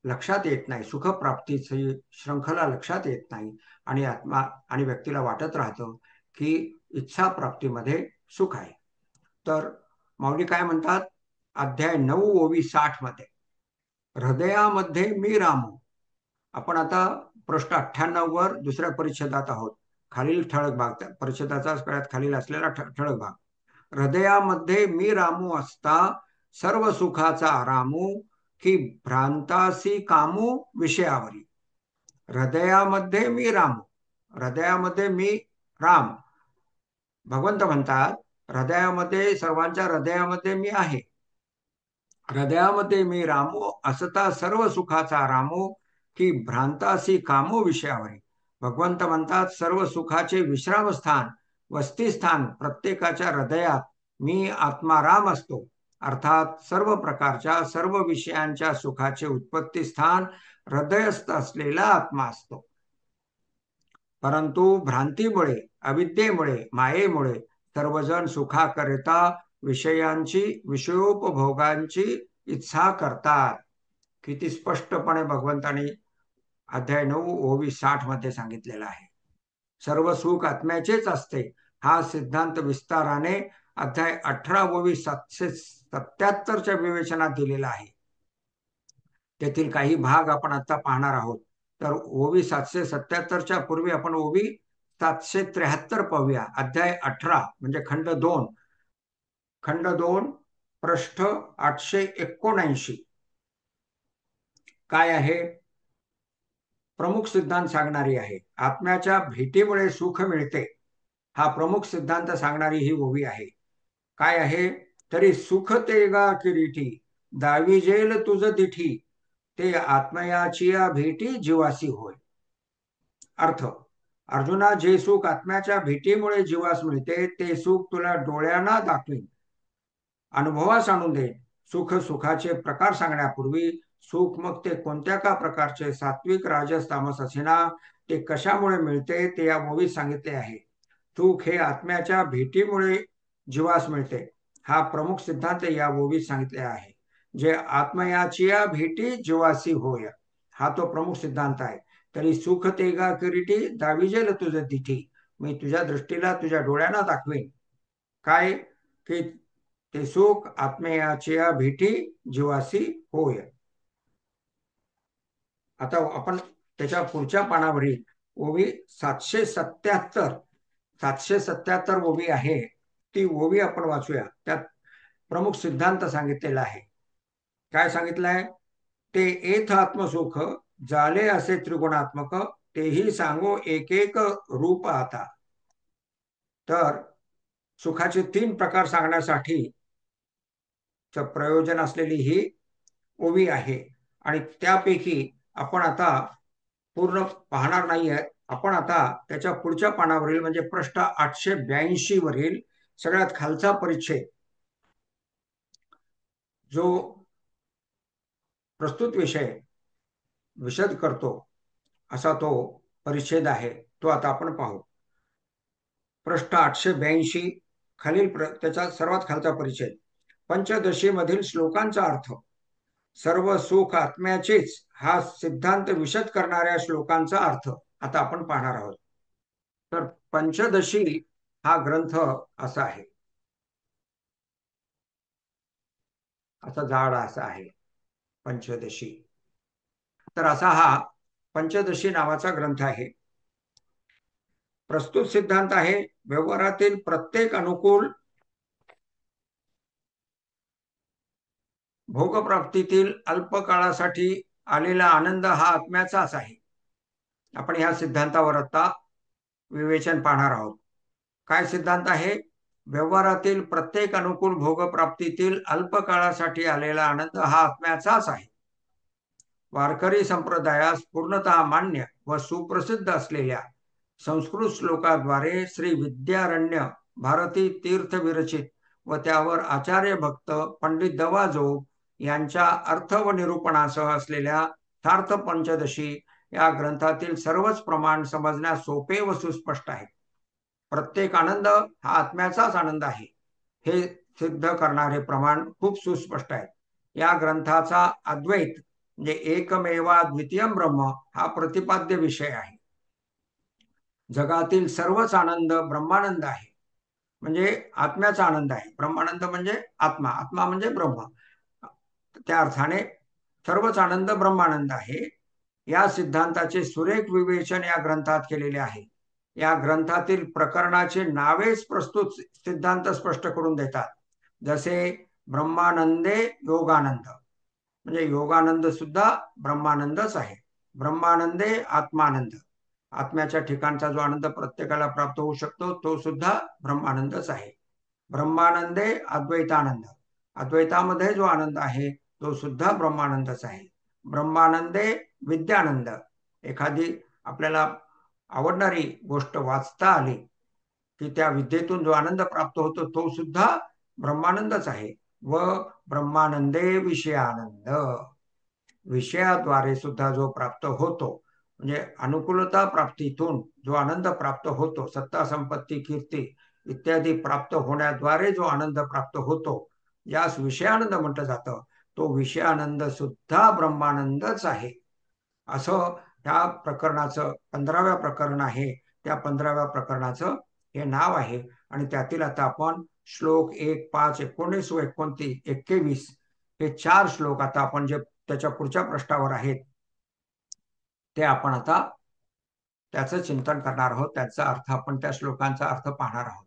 लक्षात येत नाही, सुखप्राप्तीची श्रंखला लक्षात येत नाही, आणि आत्मा आणि व्यक्तीला वाटत राहतं की इच्छा प्राप्तीमध्ये सुख आहे. तर माऊली काय म्हणतात, अध्याय 9 ओवी 60 मध्ये, हृदयामध्ये मी रामू. आपण आता पृष्ठ 98 वर दुसऱ्या परिच्छेदात आहोत. खालील ठळक भाग, परिच्छेदाचा सगळ्यात खालील असलेला ठळक भाग. हृदयामध्ये मी रामू असता, सर्व सुखाचा रामू, की भ्रांतासी कामू विषयावरी. हृदयामध्ये मी रामू, हृदयामध्ये मी राम. भगवंत म्हणतात हृदयामध्ये, सर्वांच्या हृदयामध्ये मी आहे. हृदयामध्ये मी रामू असता सर्व सुखाचा रामू, की भ्रांतासी कामो विषयावरी. भगवंत म्हणतात सर्व सुखाचे विश्रामस्थान, वस्तीस्थान प्रत्येकाच्या हृदयात मी आत्मा राम असतो. अर्थात सर्व प्रकारच्या सर्व विषयांच्या सुखाचे उत्पत्ती स्थान हृदयस्थ असलेला आत्मा असतो. परंतु भ्रांतीमुळे, अविद्येमुळे, मायेमुळे सर्वजण सुखाकरिता विषयांची, विषयोपभोगांची इच्छा करतात. किती स्पष्टपणे भगवंतानी अध्याय 9 ओवी 60 मध्ये सांगितलेला आहे. सर्व सुख आत्म्याचेच असते हा सिद्धांत विस्ताराने अध्याय 18 ओवी 777च्या विवेचनात दिलेला आहे. त्यातील काही भाग आपण आता पाहणार आहोत. तर ओवी 777च्या पूर्वी आपण ओवी 773 पाहूया. अध्याय 18 म्हणजे खंड 2 पृष्ठ 879. काय आहे? प्रमुख सिद्धांत सांगणारी आहे. आत्म्याच्या भेटीमुळे सुख मिळते हा प्रमुख सिद्धांत सांगणारी ही ओवी आहे. काय आहे? तरी सुख ते गा किरीटी, दाविजेल तुझ दिठी, ते आत्मयाची भेटी जीवासी होय. अर्थ: अर्जुना, जे सुख आत्म्याच्या भेटीमुळे जीवास मिळते ते सुख तुला डोळ्यांना दाखवीन, अनुभवास आणून देईन. सुख, सुखाचे प्रकार सांगण्यापूर्वी सुख मग ते कोणत्या का प्रकारचे, सात्विक, राजस, तामस असेना, ते कशामुळे मिळते ते या ओवीत सांगितले आहे. सुख हे आत्म्याच्या भेटीमुळे जीवास मिळते हा प्रमुख सिद्धांत या ओवीत सांगितले आहे. जे आत्मयाची भेटी जीवासी होय हा तो प्रमुख सिद्धांत आहे. तरी सुख ते गा किरीटी, दाविजेल तुझ दिठी, मी तुझ्या दृष्टीला, तुझ्या डोळ्यांना दाखवेन. काय? की ते सुख आत्मयाच्या भेटी जीवासी होय. आता आपण त्याच्या पुढच्या पानावरील ओवी 777 ओवी आहे ती ओवी आपण वाचूया. त्यात प्रमुख सिद्धांत सांगितलेला आहे. काय सांगितलंय? ते एथ आत्मसुख झाले असे त्रिगुणात्मक, तेही सांगो एक एक रूप आता. तर सुखाचे 3 प्रकार सांगण्यासाठी प्रयोजन असलेली ही ओवी आहे. आणि त्यापैकी आपण आता पूर्ण पाहणार नाहीये. आपण आता त्याच्या पुढच्या पानावरील म्हणजे पृष्ठ 882 वरील सगळ्यात खालचा परिच्छेद जो प्रस्तुत विषय विशद करतो असा तो परिच्छेद आहे, तो आता आपण पाहू. पृष्ठ 882 खालील त्याचा सर्वात खालचा परिच्छेद. पंचदशी मधील श्लोकांचा अर्थ. सर्व सुख आत्म्याचेच हा सिद्धांत विशद करणाऱ्या श्लोकांचा अर्थ आता आपण पाहणार आहोत. तर पंचदशी हा ग्रंथ असा आहे, असा जाड असा आहे पंचदशी. तर असा हा पंचदशी नावाचा ग्रंथ आहे. प्रस्तुत सिद्धांत आहे व्यवहारातील प्रत्येक अनुकूल भोगप्राप्तीतील अल्पकाळासाठी आलेला आनंद हा आत्म्याचाच आहे. आपण ह्या सिद्धांतावर आता विवेचन पाहणार आहोत. काय सिद्धांत आहे? व्यवहारातील प्रत्येक अनुकूल भोगप्राप्तीतील अल्पकाळासाठी आलेला आनंद हा आत्म्याचाच आहे. वारकरी संप्रदायास पूर्णतः मान्य व सुप्रसिद्ध असलेल्या संस्कृत श्लोकाद्वारे श्री विद्यारण्य भारती तीर्थ विरचित व त्यावर आचार्य भक्त पंडित दवाजोग यांच्या अर्थ व निरूपणासह असलेल्या सार्थ पंचदशी या ग्रंथातील सर्वच प्रमाण समजण्यास सोपे व सुस्पष्ट आहे. प्रत्येक आनंद हा आत्म्याचाच आनंद आहे हे सिद्ध करणारे प्रमाण खूप सुस्पष्ट आहे. या ग्रंथाचा अद्वैत म्हणजे एकमेवा द्वितीयम ब्रह्म हा प्रतिपाद्य विषय आहे. जगातील सर्वच आनंद ब्रह्मानंद आहे, म्हणजे आत्म्याचा आनंद आहे. ब्रह्मानंद म्हणजे आत्मा, आत्मा म्हणजे ब्रह्म. त्या अर्थाने सर्वच आनंद ब्रह्मानंद आहे. या सिद्धांताचे सुरेख विवेचन या ग्रंथात केलेले आहे. या ग्रंथातील प्रकरणाचे नावेच प्रस्तुत सिद्धांत स्पष्ट करून देतात. जसे ब्रह्मानंदे योगानंद म्हणजे योगानंद सुद्धा ब्रह्मानंदच आहे. ब्रह्मानंदे आत्मानंद, आत्म्याच्या ठिकाणचा जो आनंद प्रत्येकाला प्राप्त होऊ शकतो तो सुद्धा ब्रह्मानंदच आहे. ब्रह्मानंदे अद्वैतानंद, अद्वैतामध्ये जो आनंद आहे तो सुद्धा ब्रह्मानंदच आहे. ब्रह्मानंदे विद्यानंद, एखादी आपल्याला आवडणारी गोष्ट वाचता आली की त्या विद्येतून जो आनंद प्राप्त होतो तो सुद्धा ब्रह्मानंदच आहे. व ब्रह्मानंदे विषयानंद, विषयाद्वारे सुद्धा जो प्राप्त होतो म्हणजे अनुकूलता प्राप्तीतून जो आनंद प्राप्त होतो, सत्ता संपत्ती कीर्ती इत्यादी प्राप्त होण्याद्वारे जो आनंद प्राप्त होतो, यास विषयानंद म्हटलं जातं. तो विषयानंद सुद्धा ब्रह्मानंदच आहे, असं त्या प्रकरणाचं 15व्या प्रकरण आहे. त्या 15व्या प्रकरणाचं हे नाव आहे. आणि त्यातील आता आपण श्लोक 1, 5, 19 व 29, 21 हे 4 श्लोक आता आपण जे त्याच्या पुढच्या पृष्ठावर आहेत ते आपण आता त्याचं चिंतन करणार आहोत. त्याचा अर्थ आपण त्या श्लोकांचा अर्थ पाहणार आहोत.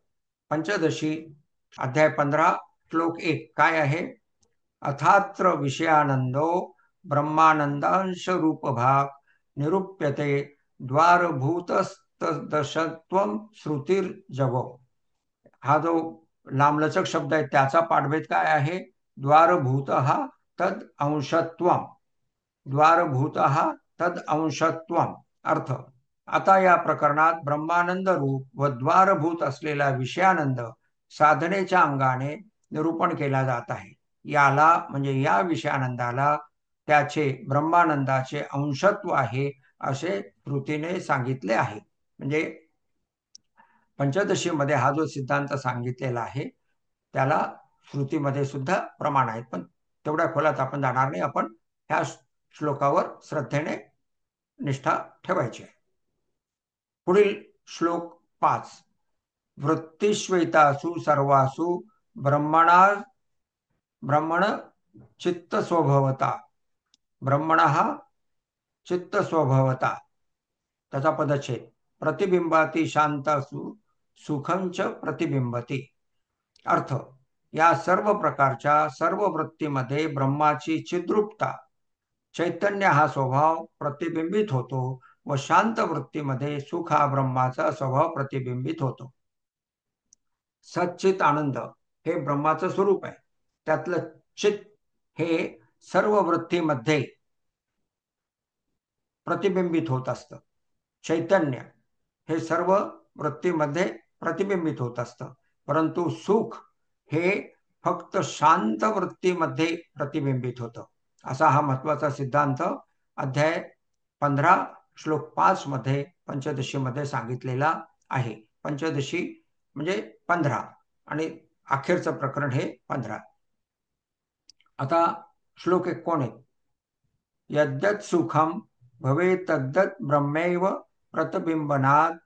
पंचदशी अध्याय 15 श्लोक 1 काय आहे? अथात्र विषयानंदो ब्रह्मानंदांश रूप भाग निरूप्यते द्वारभूतस्तदशत्वं श्रुतिर्जवो. हा जो लांबलचक शब्द आहे त्याचा पाठभेद काय आहे? द्वारभूत तद अंशत्वम. द्वारभूत तद अंशत्वम. अर्थ, आता या प्रकरणात ब्रह्मानंद रूप व द्वारभूत असलेला विषयानंद साधनेच्या अंगाने निरूपण केला जात आहे. याला म्हणजे या विषयानंदाला त्याचे ब्रह्मानंदाचे अंशत्व आहे असे श्रुतीने सांगितले आहे. म्हणजे पंचदशीमध्ये हा जो सिद्धांत सांगितलेला आहे त्याला श्रुतीमध्ये सुद्धा प्रमाण आहेत, पण तेवढ्या खोलात आपण जाणार नाही. आपण ह्या श्लोकावर श्रद्धेने निष्ठा ठेवायची आहे. पुढील श्लोक 5. वृत्तिश्वेतासु सर्वासु ब्रह्मण चित्त स्वभवता. ब्रह्मणः चित्त स्वभवता, त्याचा पदच्छेद. प्रतिबिंबाती शांतासु सुखंच प्रतिबिंबती. अर्थ, या सर्व प्रकारच्या सर्व वृत्तीमध्ये ब्रह्माची चिद्रूपता चैतन्य हा स्वभाव प्रतिबिंबित होतो व शांत वृत्तीमध्ये सुख हा ब्रह्माचा स्वभाव प्रतिबिंबित होतो. सच्चित आनंद हे ब्रह्माचं स्वरूप आहे. त्यातलं चित हे सर्व वृत्तीमध्ये प्रतिबिंबित होत असतं. चैतन्य हे सर्व वृत्तीमध्ये प्रतिबिंबित होत असतं. परंतु सुख हे फक्त शांत वृत्तीमध्ये प्रतिबिंबित होतं. असा हा महत्वाचा सिद्धांत अध्याय 15 श्लोक 5 मध्ये पंचदशीमध्ये सांगितलेला आहे. पंचदशी म्हणजे 15 आणि अखेरचं प्रकरण हे 15. आता श्लोक 19. यद्यत् सुखम भवेत् तद्दत् ब्रह्मैव प्रतिबिंबनात्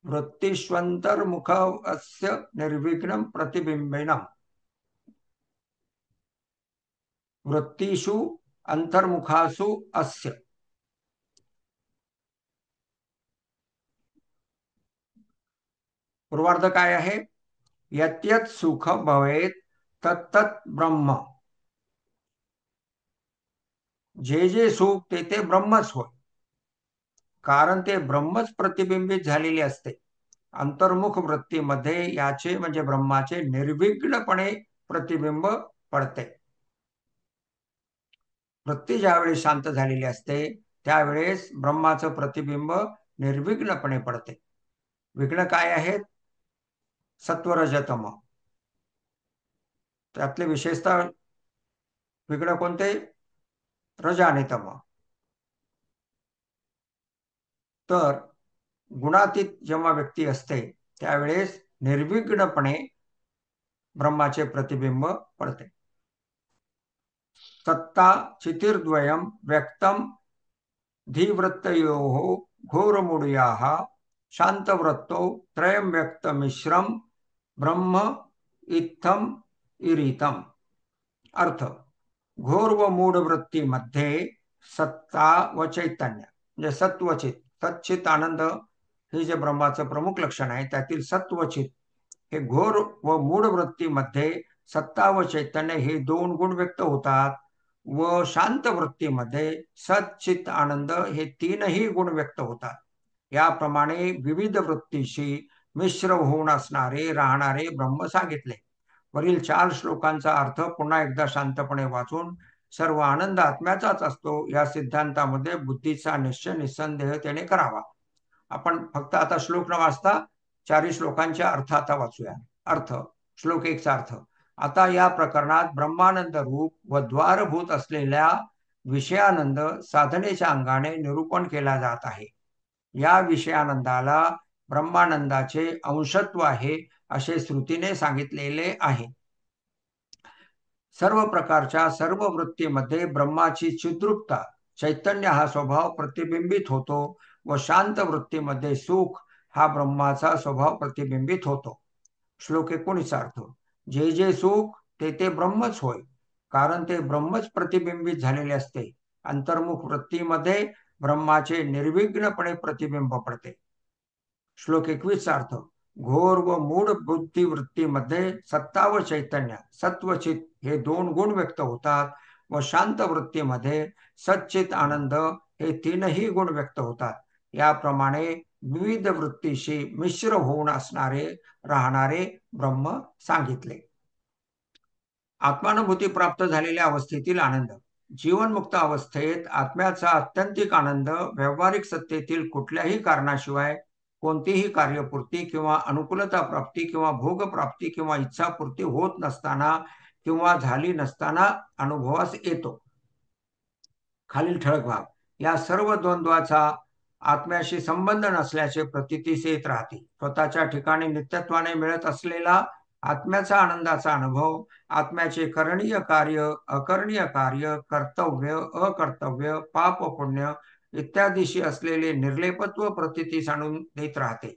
वृत्तिष्वन्तर्मुखस्य निर्विघ्नं प्रतिबिंबिनम्. वृत्तिषु अंतर्मुखासु अस्य. पूर्वार्ध काय आहे? यत् सुख भवेत् तत्तत् ब्रह्म. जे जे सुख ते ब्रह्मच होय, कारण ते ब्रह्मच प्रतिबिंबित झालेले असते. अंतर्मुख वृत्तीमध्ये याचे म्हणजे ब्रह्माचे निर्विघ्नपणे प्रतिबिंब पडते. वृत्ती ज्यावेळेस शांत झालेली असते त्यावेळेस ब्रह्माचं प्रतिबिंब निर्विघ्नपणे पडते. विघ्न काय आहेत? सत्वरजतम. त्यातले विशेषतः विघ्न कोणते? रज आणि तम. तर गुणातीत जेव्हा व्यक्ती असते त्यावेळेस निर्विघ्नपणे ब्रह्माचे प्रतिबिंब पडते. सत्ता चितिर्द्वयम व्यक्तम धीवृत्तयोः घोरमूढयाः शांतवृत्तौ त्रयं व्यक्तमिश्रम ब्रह्म इत्थम इरितम. अर्थ, घोर व मूढ वृत्तीमध्ये सत्ता व चैतन्य म्हणजे सत्वचित, सच्चित आनंद हे जे ब्रह्माचं प्रमुख लक्षण आहे त्यातील सत्वचित हे घोर व मूढ वृत्तीमध्ये सत्ता व चैतन्य हे दोन गुण व्यक्त होतात व शांत वृत्तीमध्ये सच्चित आनंद हे तीनही गुण व्यक्त होतात. याप्रमाणे विविध वृत्तीशी मिश्र होऊन असणारे राहणारे ब्रह्म सांगितले. वरील 4 श्लोकांचा अर्थ पुन्हा एकदा शांतपणे वाचून सर्व आनंद आत्म्याचाच असतो या सिद्धांतामध्ये बुद्धीचा निश्चय निसंदेहतेने करावा. आपण फक्त आता श्लोक न वाचता 4 श्लोकांच्या अर्थ आता वाचूया. अर्थ, श्लोक 1 चा अर्थ. आता या प्रकरणात ब्रह्मानंद रूप व द्वारभूत असलेल्या विषयानंद साधनेच्या अंगाने निरूपण केला जात आहे. या विषयानंदाला ब्रह्मानंदाचे अंशत्व आहे असे श्रुतीने सांगितलेले आहे. सर्व प्रकारच्या सर्व वृत्तीमध्ये ब्रह्माची चिद्रूपता चैतन्य हा स्वभाव प्रतिबिंबित होतो व शांत वृत्तीमध्ये सुख हा ब्रह्माचा स्वभाव प्रतिबिंबित होतो. श्लोक 19 अर्थ. जे जे सुख ते ते ब्रह्मच होय, कारण ते ब्रह्मच प्रतिबिंबित झालेले असते. अंतर्मुख वृत्तीमध्ये ब्रह्माचे निर्विघ्नपणे प्रतिबिंब पडते. श्लोक 21 अर्थ. घोर व मूढ बुद्धी वृत्तीमध्ये सत्ता व चैतन्य सत्वचित हे दोन गुण व्यक्त होतात व शांत वृत्तीमध्ये सच्चित आनंद हे तीनही गुण व्यक्त होतात. याप्रमाणे विविध वृत्तीशी मिश्र होऊन राहणारे ब्रह्म सांगितले. आत्मानुभूती प्राप्त झालेल्या अवस्थेतील आनंद. जीवनमुक्त अवस्थेत आत्म्याचा आत्यंतिक आनंद व्यावहारिक सत्तेतील कुठल्याही कारणाशिवाय कोणतीही कार्यपूर्ती किंवा अनुकूलता प्राप्ती किंवा भोगप्राप्ती किंवा इच्छापूर्ती होत नसताना किंवा झाली नसताना अनुभवास येतो. खालील ठळक भाग. या सर्व द्वंद्वाचा आत्म्याशी संबंध नसल्याचे प्रतीतीस येत राहते. स्वतःच्या ठिकाणी नित्यत्वाने मिळत असलेला आत्म्याचा आनंदाचा अनुभव, आत्म्याचे करणीय कार्य, अकरणीय कार्य, कर्तव्य, अकर्तव्य, पाप पुण्य इत्यादीशी असलेले निर्लेपत्व प्रतीतीस आणून देत राहते.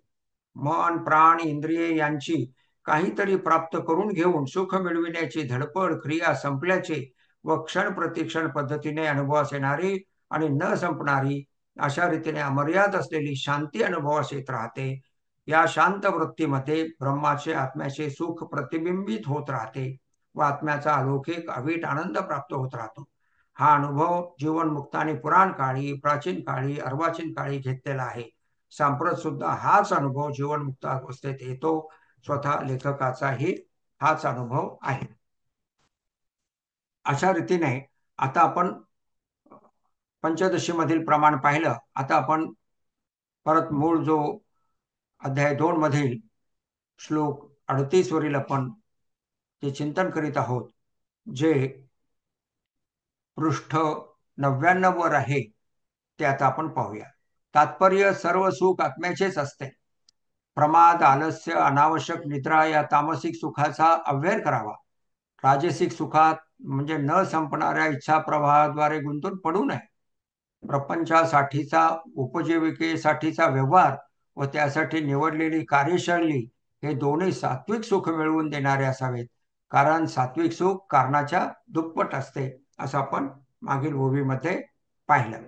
मन, प्राण, इंद्रिये यांची काहीतरी प्राप्त करून घेऊन सुख मिळविण्याची धडपड क्रिया संपल्याचे व क्षण प्रतिक्षण पद्धतीने अनुभवास येणारी आणि न संपणारी अशा रीतीने अमर्याद असलेली शांती अनुभवास येत राहते. या शांत वृत्तीमध्ये ब्रह्माचे आत्म्याचे सुख प्रतिबिंबित होत राहते व आत्म्याचा अलौकिक अवीट आनंद प्राप्त होत राहतो. हा अनुभव जीवनमुक्ताने पुराण काळी, प्राचीन काळी, अर्वाचीन काळी घेतलेला आहे. सांप्रत सुद्धा हाच अनुभव जीवनमुक्त अवस्थेत येतो. स्वतः लेखकाचाही हाच अनुभव आहे. अशा रीतीने आता आपण पंचदशी मधील प्रमाण पाहिलं. आता आपण परत मूळ जो अध्याय 2 मधील श्लोक 38 वरील आपण जे चिंतन करीत आहोत, जे पृष्ठ 99 वर आहे, ते आता आपण पाहूया. तात्पर्य सर्व सुख आत्म्याचेच असते. प्रमाद, आलस्य, अनावश्यक निद्रा या तामसिक सुखाचा अव्यय करावा. राजसिक सुखात म्हणजे न संपणाऱ्या इच्छा प्रवाहाद्वारे गुंतून पडू नये. प्रपंचासाठीचा, उपजीविकेसाठीचा व्यवहार व त्यासाठी निवडलेली कार्यशैली हे दोन्ही सात्विक सुख मिळवून देणारे असावेत. कारण सात्विक सुख कारणाच्या दुप्पट असते, असं आपण मागील ओवीमध्ये पाहिलं.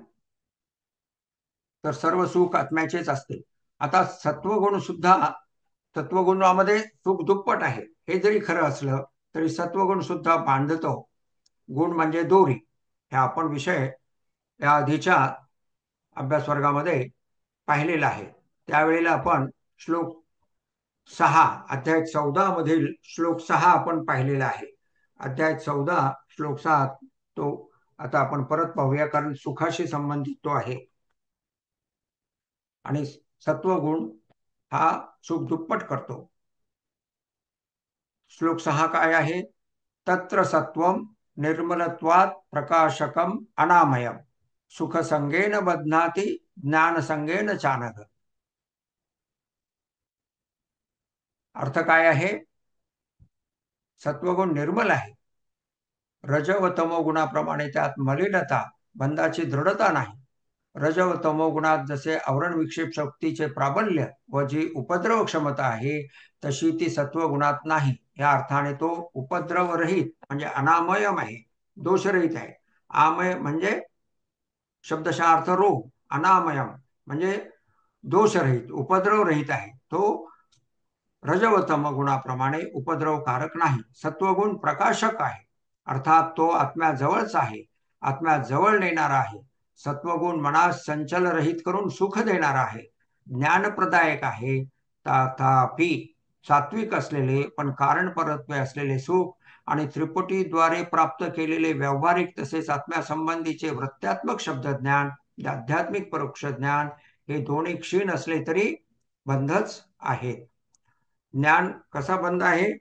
तर सर्व सुख आत्म्याचेच असते. आता सत्वगुणामध्ये सुख दुप्पट आहे हे जरी खरं असलं तरी सत्वगुण सुद्धा बांधतो. गुण म्हणजे दोरी. हे आपण विषय या आधीच्या अभ्यास वर्गामध्ये पाहिलेला आहे. त्यावेळेला आपण श्लोक 6 अध्याय 14 मधील श्लोक 6 आपण पाहिलेला आहे. अध्याय 14 श्लोक 7 तो आता आपण परत पाहूया, कारण सुखाशी संबंधित तो आहे. आणि सत्वगुण हा सुख दुप्पट करतो. श्लोक 6 काय आहे? तत्र सत्वम निर्मलत्वात् प्रकाशकम अनामयम सुख संगेन बध्नाति ज्ञान संगेन चानघ. अर्थ काय आहे? सत्वगुण निर्मल आहे. रज व तमो गुणाप्रमाणे त्यात मलिनता, बंधाची दृढता नाही. रज व तमो गुणात जसे आवरण विक्षेप शक्तीचे प्राबल्य व जी उपद्रव क्षमता आहे, तशी ती सत्वगुणात नाही. या अर्थाने तो उपद्रवरहित म्हणजे अनामयम आहे, दोषरहित आहे. आमय म्हणजे शब्दशः अर्थ रोग, अनामयम म्हणजे दोषरहित, उपद्रवरहित आहे. तो रज व तम गुणाप्रमाणे उपद्रवकारक नाही. सत्वगुण प्रकाशक आहे, अर्थात तो आत्म्याजवळच आहे, आत्म्याजवळ नेणारा आहे. सत्वगुण मनास संचलरहित करून सुख देणारा आहे, ज्ञानप्रदायक आहे. तथापि सात्विक असलेले पण कारणपरत्वे असलेले सुख आणि त्रिपुटीद्वारे प्राप्त केलेले व्यावहारिक तसेच आत्म्यासंबंधीचे वृत्त्यात्मक शब्दज्ञान, आध्यात्मिक परोक्ष ज्ञान हे दोन्ही क्षीण असले तरी बंधच आहेत. ज्ञान कसा बंध आहे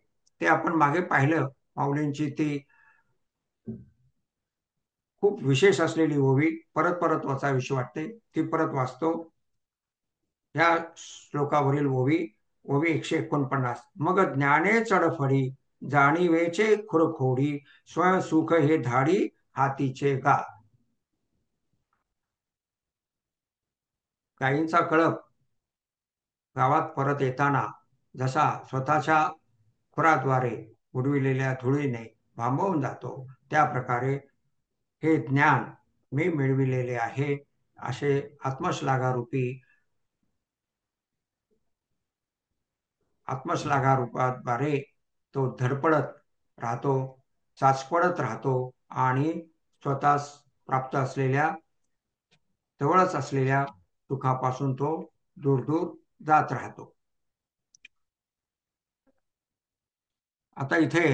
ते आपण मागे पाहिलं. माऊलींची ती खूप विशेष असलेली ओवी परत परत वाचावीशी वाटते, ती परत वाचतो. या श्लोकावरील ओवी, ओवी 149. मग ज्ञाने चढफडी, जाणीवेचे खुरखोडी, स्वयं सुख हे धाडी हातीचे गा. गायींचा कळप गावात परत येताना जसा स्वतःच्या खुराद्वारे उडविलेल्या धुळीने भांबवून जातो, त्या प्रकारे हे ज्ञान मी मिळविलेले आहे असे आत्मश्लाघारूपी आत्मश्लाघारूपाद्वारे तो धडपडत राहतो, चाचपडत राहतो आणि स्वतःस प्राप्त असलेल्या, जवळच असलेल्या सुखापासून तो दूर दूर जात राहतो. आता इथे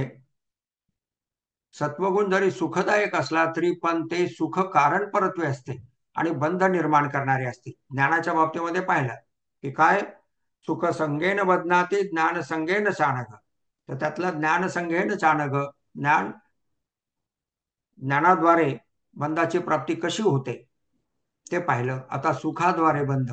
सत्वगुण जरी सुखदायक असला तरी पण ते सुख कारण परत्वे असते आणि बंध निर्माण करणारे असते. ज्ञानाच्या बाबतीमध्ये पाहिलं की काय, सुख संगेन बदनाते ज्ञान संगेन चाणग. तर त्यातलं ज्ञान संगेन चाणग, ज्ञानाद्वारे बंधाची प्राप्ती कशी होते ते पाहिलं. आता सुखाद्वारे बंध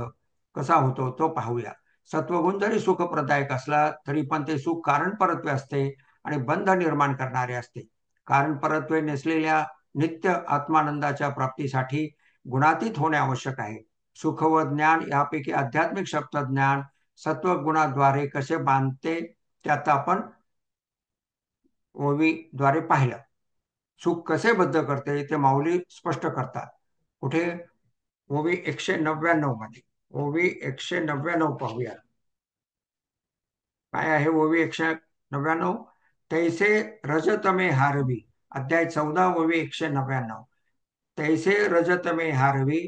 कसा होतो तो पाहूया. सत्वगुण जरी सुखप्रदायक असला तरी पण ते सुख कारण परत्वे असते आणि बंध निर्माण करणारे असते. कारण परत्वे नसलेल्या नित्य आत्मानंदाच्या प्राप्तीसाठी गुणातीत होणे आवश्यक आहे. सुख व ज्ञान यापैकी आध्यात्मिक शब्दज्ञान सत्वगुणाद्वारे कसे बांधते ते आता आपण ओवीद्वारे पाहिलं. सुख कसे बद्ध करते ते माऊली स्पष्ट करतात. कुठे? ओवी 199 मध्ये. ओवी 199 पाहूया. काय आहे ओवी 199? तैसे रजतमे हारवी. अध्याय 14, ओवी 199. तैसे रजतमे हारवी,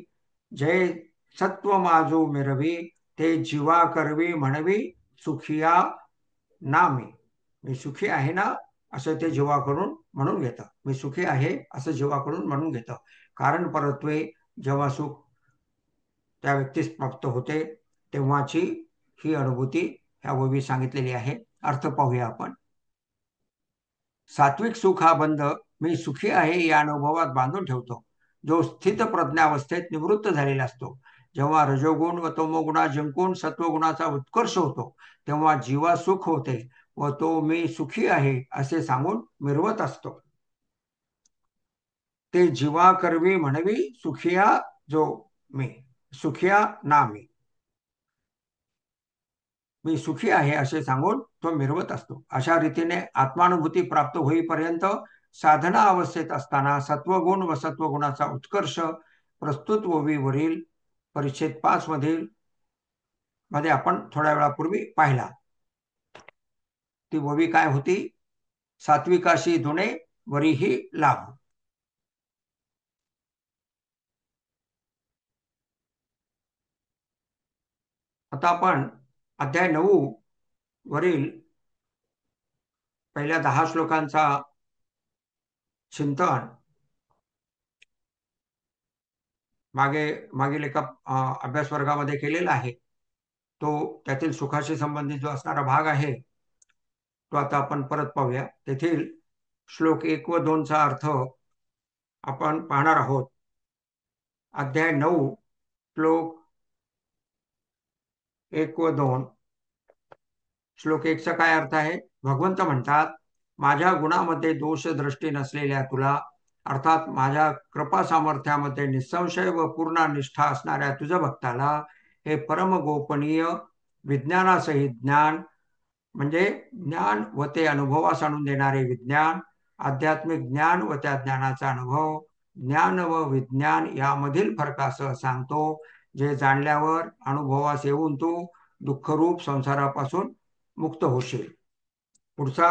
जय सत्व माझो मिरवी, ते जीवा करवी म्हणवी सुखिया नामी. मी सुखी आहे ना असं ते जीवाकडून म्हणून घेतं. मी सुखी आहे असं जीवाकडून म्हणून घेतं. कारण परत्वे जेव्हा सुख त्या व्यक्तीस प्राप्त होते तेव्हाची ही अनुभूती ह्या ओवी सांगितलेली आहे. अर्थ पाहूया आपण. सात्विक सुख हा बंध मी सुखी आहे या अनुभवात बांधून ठेवतो, जो स्थित प्रज्ञावस्थेत निवृत्त झालेला असतो. जेव्हा रजोगुण व तमोगुणा जिंकून सत्वगुणाचा उत्कर्ष होतो तेव्हा जीवा सुख होते व तो मी सुखी आहे असे सांगून मिरवत असतो. ते जीवा करवी म्हणवी सुखिया जो मी, सुखिया ना मी सुखी आहे असे सांगून तो मिरवत असतो. अशा रीतीने आत्मानुभूती प्राप्त होईपर्यंत साधना अवस्थेत असताना सत्वगुण व सत्वगुणाचा उत्कर्ष प्रस्तुत ओवीवरील परिच्छेद 5 मध्ये आपण थोड्या वेळापूर्वी पाहिला. ती ओवी काय होती? सात्विकाशी दुणे वरीही लाभ. आता आपण अध्याय 9 वरील पहिल्या 10 श्लोकांचा चिंतन मागील एका अभ्यास वर्गामध्ये केलेला आहे. तो त्यातील सुखाशी संबंधित जो असणारा भाग आहे तो आता आपण परत पाहूया. तेथील श्लोक 1 व 2 चा अर्थ आपण पाहणार आहोत. अध्याय 9 श्लोक 1 व 2. श्लोक 1 चा काय अर्थ आहे? भगवंत म्हणतात, माझ्या गुणामध्ये दोष दृष्टी नसलेल्या तुला, अर्थात माझ्या कृपा सामर्थ्यामध्ये निसंशय व पूर्ण निष्ठा असणाऱ्या तुझ्या भक्ताला हे परम गोपनीय विज्ञानासहित ज्ञान, म्हणजे ज्ञान व ते अनुभवास आणून देणारे विज्ञान, आध्यात्मिक ज्ञान व त्या ज्ञानाचा अनुभव, ज्ञान व विज्ञान यामधील फरकासह सांगतो, जे जाणल्यावर अनुभवास येऊन तू दुःखरूप संसारापासून मुक्त होशील. पुढचा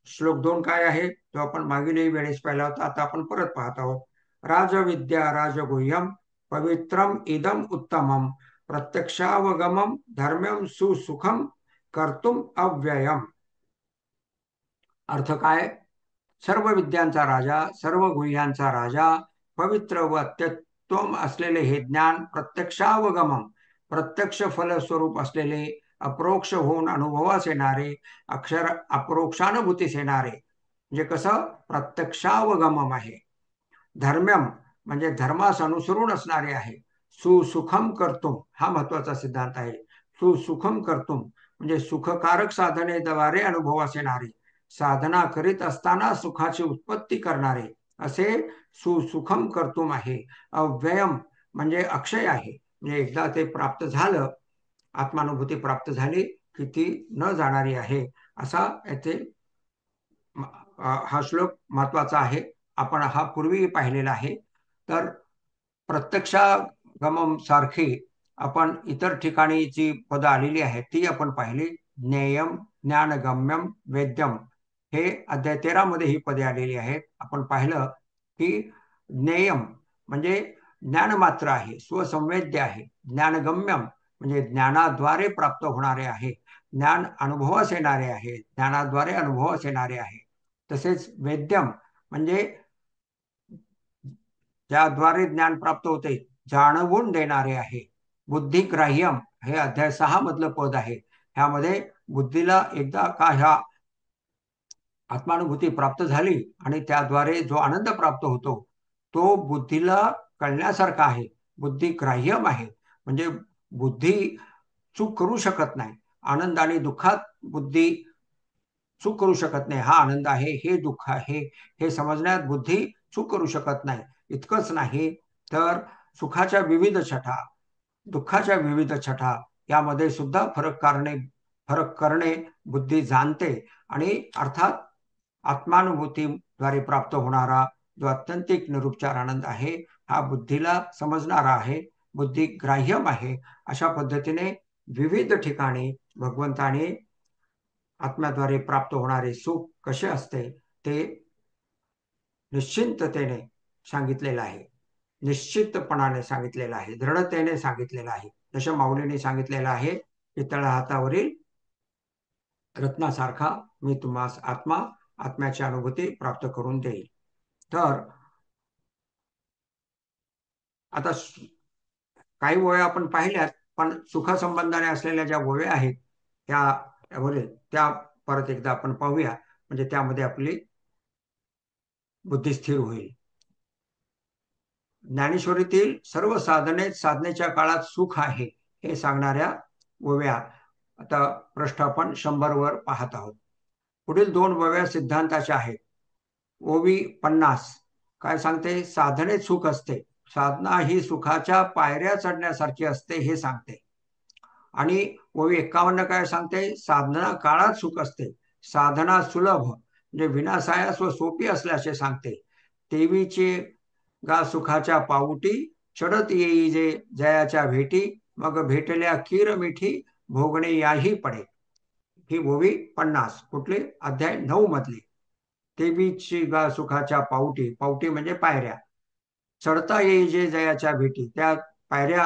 श्लोक 2 काय आहे तो आपण मागीलही वेळेस पाहिला होता, आता आपण परत पाहत आहोत. राजविद्या राजगुह्यम पवित्रम इदम उत्तमम प्रत्यक्षावगमम धर्म्यम सुसुखम कर्तुम अव्ययम. अर्थ काय? सर्व विद्यांचा राजा, सर्व गुह्यांचा राजा, पवित्र व अत्युत्तम असलेले हे ज्ञान प्रत्यक्षावगमम, प्रत्यक्ष फलस्वरूप असलेले, अप्रोक्ष होऊन अनुभवास येणारे, अप्रोक्षानुभूतीस येणारे, म्हणजे कसं प्रत्यक्षावगमम आहे. धर्म्यम म्हणजे धर्मास अनुसरून असणारे आहे. सुसुखम कर्तुम हा महत्वाचा सिद्धांत आहे. सुसुखम कर्तुम म्हणजे सुखकारक साधनेद्वारे अनुभवास येणारे, साधना करीत असताना सुखाची उत्पत्ती करणारे असे सुसुखम कर्तुम आहे. अव्ययम म्हणजे अक्षय आहे, म्हणजे एकदा ते प्राप्त झालं, आत्मानुभूती प्राप्त झाली की ती न जाणारी आहे, असा येथे हा श्लोक महत्वाचा आहे. आपण हा पूर्वी पाहिलेला आहे. तर प्रत्यक्षागमम सारखी आपण इतर ठिकाणी जी पदं आलेली आहेत ती आपण पाहिली. ज्ञेयम, ज्ञानगम्यम, वेद्यम हे अध्याय 13 मध्ये ही पदे आलेली आहेत. आपण पाहिलं की ज्ञेयम म्हणजे ज्ञान मात्र आहे, स्वसंवेद्य आहे. ज्ञानगम्यम म्हणजे ज्ञानाद्वारे प्राप्त होणारे आहे, ज्ञान अनुभवास येणारे आहे, ज्ञानाद्वारे अनुभवास येणारे आहे. तसेच वेद्यम म्हणजे ज्याद्वारे ज्ञान प्राप्त होते, जाणवून देणारे आहे. बुद्धिग्राह्यम हे अध्याय 6 मधलं पद आहे. ह्यामध्ये बुद्धीला एकदा का ह्या आत्मानुभूती प्राप्त झाली आणि त्याद्वारे जो आनंद प्राप्त होतो तो बुद्धीला कळण्यासारखा आहे. बुद्धिग्राह्यम आहे म्हणजे बुद्धी चूक करू शकत नाही. आनंद आणि दुःखात बुद्धी चूक करू शकत नाही. हा आनंद आहे, हे दुःख आहे, हे समजण्यात बुद्धी चूक करू शकत नाही. इतकंच नाही तर सुखाच्या विविध छटा, दुःखाच्या विविध छटा यामध्ये सुद्धा फरक करणे बुद्धी जाणते. आणि अर्थात आत्मानुभूतीद्वारे प्राप्त होणारा जो आत्यंतिक निरुपचार आनंद आहे हा बुद्धीला समजणारा आहे, बुद्धी ग्राह्यम आहे. अशा पद्धतीने विविध ठिकाणी भगवंताने आत्म्याद्वारे प्राप्त होणारे सुख कसे असते ते निश्चिंततेने सांगितलेलं आहे, निश्चितपणाने सांगितलेलं आहे, दृढतेने सांगितलेलं आहे. जसं माऊलीने सांगितलेलं आहे की तळहातावरील रत्नासारखा मी तुम्हास आत्म्याची अनुभूती प्राप्त करून देईल. तर आता काही ओव्या आपण पाहिल्यात, पण सुखसंबंधाने असलेल्या ज्या ओव्या आहेत त्या परत एकदा आपण पाहूया, म्हणजे त्यामध्ये आपली बुद्धी स्थिर होईल. ज्ञानेश्वरीतील सर्व साधनेच्या काळात सुख आहे हे सांगणाऱ्या ओव्या आता प्रश्न आपण 100 वर पाहत आहोत. पुढील 2 ओव्या सिद्धांताच्या आहेत. ओवी 50 काय सांगते? साधनेत सुख असते, साधना ही सुखाच्या पायऱ्या चढण्यासारखी असते हे सांगते. आणि ओवी 51 काय सांगते? साधना काळात सुख असते, साधना सुलभ म्हणजे विनासायास व सोपी असल्याचे सांगते. देवीचे गा सुखाच्या पाऊटी, चढत येई जे जयाच्या भेटी, मग भेटल्या कीर मिठी, भोगणे याही पडे. ही ओवी 50 कुठली? अध्याय 9 मधली. देवीची गा सुखाच्या पाऊटी, पाऊटी म्हणजे पायऱ्या, चढता येई जे जयाच्या भेटी, त्या पायऱ्या,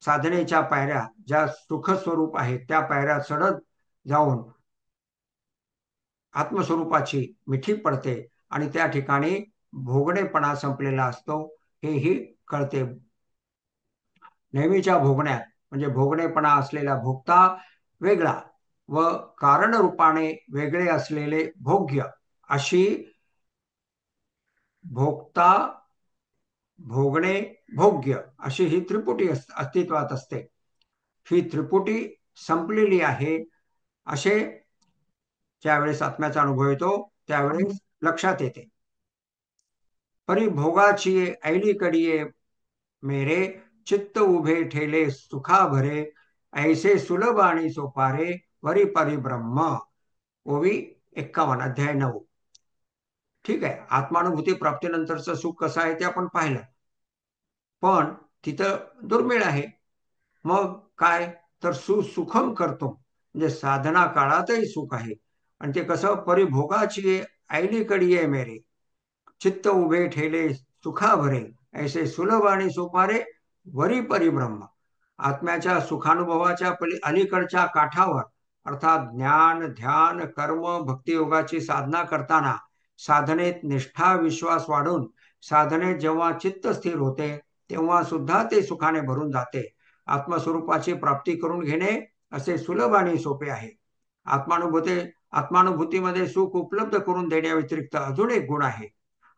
साधनेच्या पायऱ्या ज्या सुखस्वरूप आहेत त्या पायऱ्या चढत जाऊन आत्मस्वरूपाची मिठी पडते आणि त्या ठिकाणी भोगणेपणा संपलेला असतो हेही कळते. नेहमीच्या भोगण्यात म्हणजे भोगणेपणा असलेला भोगता वेगळा व कारण रूपाने वेगळे असलेले भोग्य, अशी भोगता, भोगणे, भोग्य अशी ही त्रिपुटी अस्तित्वात असते. ही त्रिपुटी संपलेली आहे असे ज्यावेळेस आत्म्याचा अनुभव येतो त्यावेळेस लक्षात येते. परिभोगाची ऐली कडिये मेरे, चित्त उभे ठेले सुखा भरे, ऐसे सुलभ आणि सोपारे, वरी परिब्रह्म. ओवी 51 अध्याय 9. ठीक आहे, आत्मानुभूती प्राप्तीनंतरचं सुख कसं आहे ते आपण पाहिलं, पण तिथं दुर्मिळ आहे. मग काय? तर सुसुखम करतो म्हणजे साधना काळातही सुख आहे. आणि ते कसं? परिभोगाची ऐली कडिये मेरे, चित्त उभे ठेले सुखा भरे, ऐसे सुलभ आणि सोपारे, वरी परिब्रह्म. आत्म्याच्या सुखानुभवाच्या अलीकडच्या काठावर अर्थात ज्ञान, ध्यान, कर्म, भक्तियोगाची साधना करताना साधनेत निष्ठा, विश्वास वाढून साधनेत जेव्हा चित्त स्थिर होते तेव्हा सुद्धा ते सुखाने भरून जाते. आत्मस्वरूपाची प्राप्ती करून घेणे असे सुलभ आणि सोपे आहे. आत्मानुभूतीमध्ये सुख उपलब्ध करून देण्याव्यतिरिक्त अजून एक गुण आहे.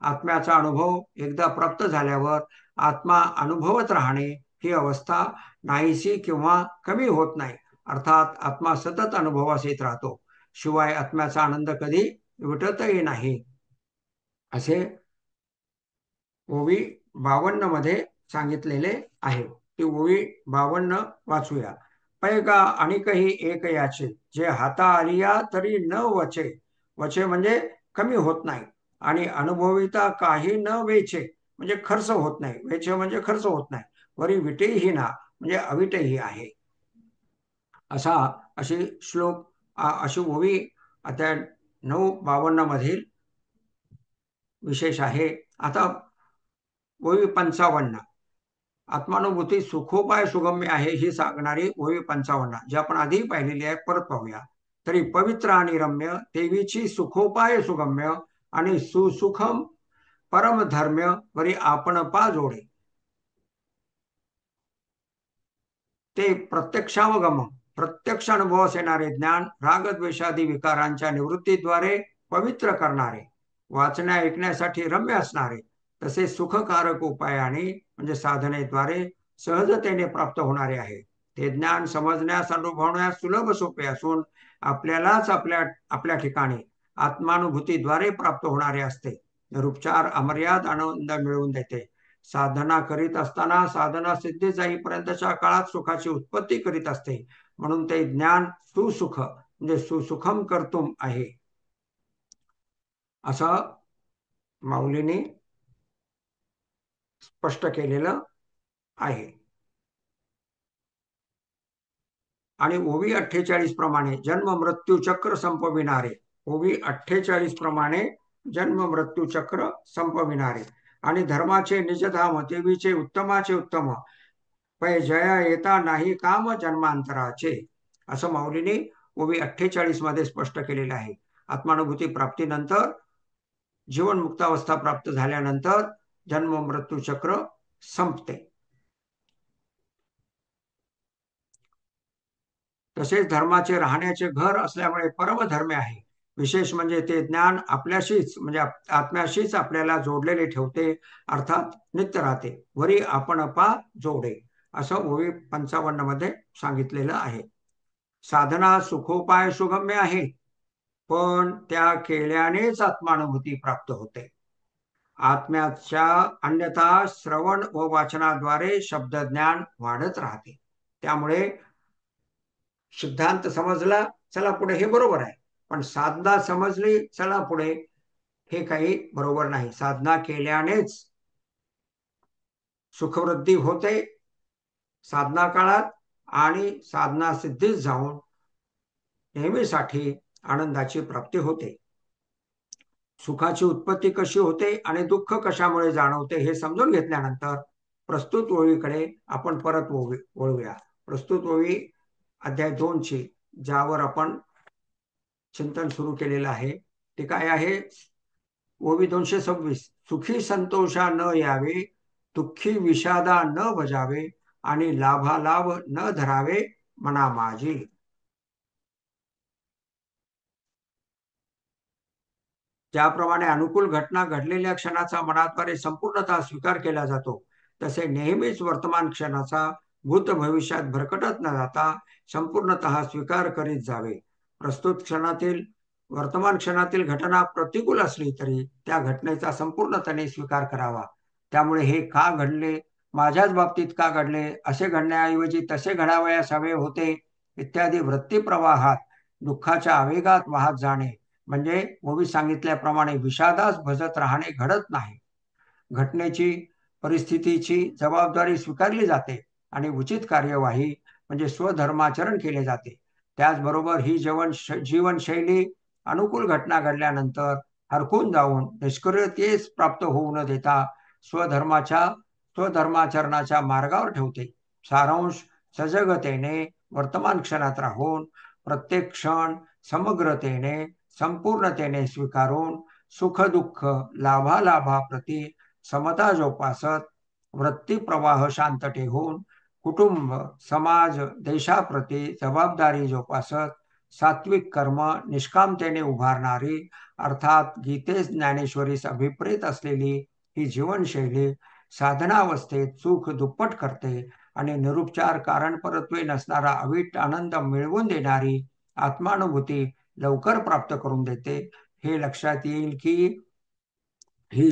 आत्म्याचा अनुभव एकदा प्राप्त झाल्यावर आत्मा अनुभवत राहणे ही अवस्था नाहीशी किंवा कमी होत नाही. अर्थात आत्मा सतत अनुभवास येत राहतो. शिवाय आत्म्याचा आनंद कधी विटतही नाही. असे ओवी 52 मध्ये सांगितलेले आहे. ती ओवी 52 वाचूया. पैगा आणिकही एक याचे, जे हाता आलिया तरी न वचे. वचे म्हणजे कमी होत नाही. आणि अनुभविता काही न वेचे म्हणजे खर्च होत नाही. वेचे म्हणजे खर्च होत नाही. वरी विटेही ना म्हणजे अविटही आहे. अशी श्लोक अशी ओवी आता 9:52 मधील विशेष आहे. आता ओवी 55 आत्मानुभूती सुखोपाय सुगम्य आहे ही सांगणारी ओवी 55 जी आपण आधी पाहिलेली आहे. परत पाहूया. तरी पवित्र आणि रम्य देवीची सुखोपाय सुगम्य आणि सुसुखम परमधर्म्य वरी आपण पा जोडे. ते प्रत्यक्षावगम प्रत्यक्ष अनुभवास येणारे ज्ञान रागद्वेषादी विकारांच्या निवृत्तीद्वारे पवित्र करणारे, वाचण्या ऐकण्यासाठी रम्य असणारे, तसेच सुखकारक उपायाने म्हणजे साधनेद्वारे सहजतेने प्राप्त होणारे आहे. ते ज्ञान समजण्यास अनुभवण्यास सुलभ सोपे असून आपल्यालाच आपल्या ठिकाणी आत्मानुभूतीद्वारे प्राप्त होणारे असते. निरुपचार अमर्याद आनंद मिळवून देते. साधना करीत असताना साधना सिद्धी जाईपर्यंतच्या काळात सुखाची उत्पत्ती करीत असते. म्हणून ते ज्ञान सुसुख म्हणजे सुसुखम कर्तुम आहे असं माऊलीने स्पष्ट केलेलं आहे. आणि ओवी 48 प्रमाणे जन्म मृत्यू चक्र संपविणारे, ओवी 48 प्रमाणे जन्म मृत्यू चक्र संपविणारे आणि धर्माचे निजधाम देवीचे उत्तमाचे उत्तम पै जया येता नाही काम जन्मांतराचे असं माऊलीने ओवी 48 मध्ये स्पष्ट केलेलं आहे. आत्मानुभूती प्राप्तीनंतर जीवन मुक्तावस्था प्राप्त झाल्यानंतर जन्म मृत्यू चक्र संपते. तसेच धर्माचे राहण्याचे घर असल्यामुळे परमधर्म आहे. विशेष म्हणजे ते ज्ञान आपल्याशीच म्हणजे आत्म्याशीच आपल्याला जोडलेले ठेवते, अर्थात नित्य राहते. वरी आपण पा जोडे असं ओवी 55 मध्ये सांगितलेलं आहे. साधना सुखोपाय सुगम्य आहे, पण त्या केल्यानेच आत्मानुभूती प्राप्त होते. आत्म्याच्या अन्यथा श्रवण व वाचनाद्वारे शब्दज्ञान वाढत राहते. त्यामुळे सिद्धांत समजला चला पुढे हे बरोबर आहे, पण साधना समजली चला पुढे हे काही बरोबर नाही. साधना केल्यानेच सुखवृद्धी होते साधना काळात आणि साधना सिद्धीत जाऊन नेहमीसाठी आनंदाची प्राप्ती होते. सुखाची उत्पत्ती कशी होते आणि दुःख कशामुळे जाणवते हे समजून घेतल्यानंतर प्रस्तुत ओळीकडे आपण परत वळूया. प्रस्तुत ओळी अध्याय 2 ची ज्यावर आपण चिंतन सुरू केलेलं आहे ते काय आहे? ओवी 226 सुखी संतोषा न यावे, दुःखी विषादा न बजावे आणि लाभालाभ न धरावे मना माझी. ज्याप्रमाणे अनुकूल घटना घडलेल्या क्षणाचा मनाद्वारे संपूर्णतः स्वीकार केला जातो, तसे नेहमीच वर्तमान क्षणाचा भूत भविष्यात भरकटत न जाता संपूर्णतः स्वीकार करीत जावे. प्रस्तुत क्षणातील वर्तमान क्षणातील घटना प्रतिकूल असली तरी त्या घटनेचा संपूर्णपणे स्वीकार करावा. त्यामुळे हे का घडले, माझ्याच बाबतीत का घडले, असे घडण्याऐवजी तसे घडावयास हवे होते इत्यादी वृत्ती प्रवाहात दुःखाच्या आवेगात वाहत जाणे म्हणजे ओवी सांगितल्याप्रमाणे विषादास भजत राहणे घडत नाही. घटनेची परिस्थितीची जबाबदारी स्वीकारली जाते आणि उचित कार्यवाही म्हणजे स्वधर्माचरण केले जाते. त्याचबरोबर ही जीवनशैली अनुकूल घटना घडल्यानंतर हरकून जाऊन निष्क्रियतेस प्राप्त होऊ न देता स्वधर्माचरणाच्या मार्गावर ठेवते. सारांश सजगतेने वर्तमान क्षणात राहून प्रत्येक क्षण समग्रतेने संपूर्णतेने स्वीकारून सुख दुःख लाभालाभाप्रती समता जोपासत वृत्ती प्रवाह शांत ठेवून कुटुंब समाज देशाप्रती जबाबदारी जोपासत सात्विक कर्म निष्कामतेने उभारणारी, अर्थात गीतेस ज्ञानेश्वरीस अभिप्रेत असलेली ही जीवनशैली साधनावस्थेत सुख दुप्पट करते आणि निरुपचार कारणपरत्वे नसणारा अवीट आनंद मिळवून देणारी आत्मानुभूती लवकर प्राप्त करून देते. हे लक्षात येईल की ही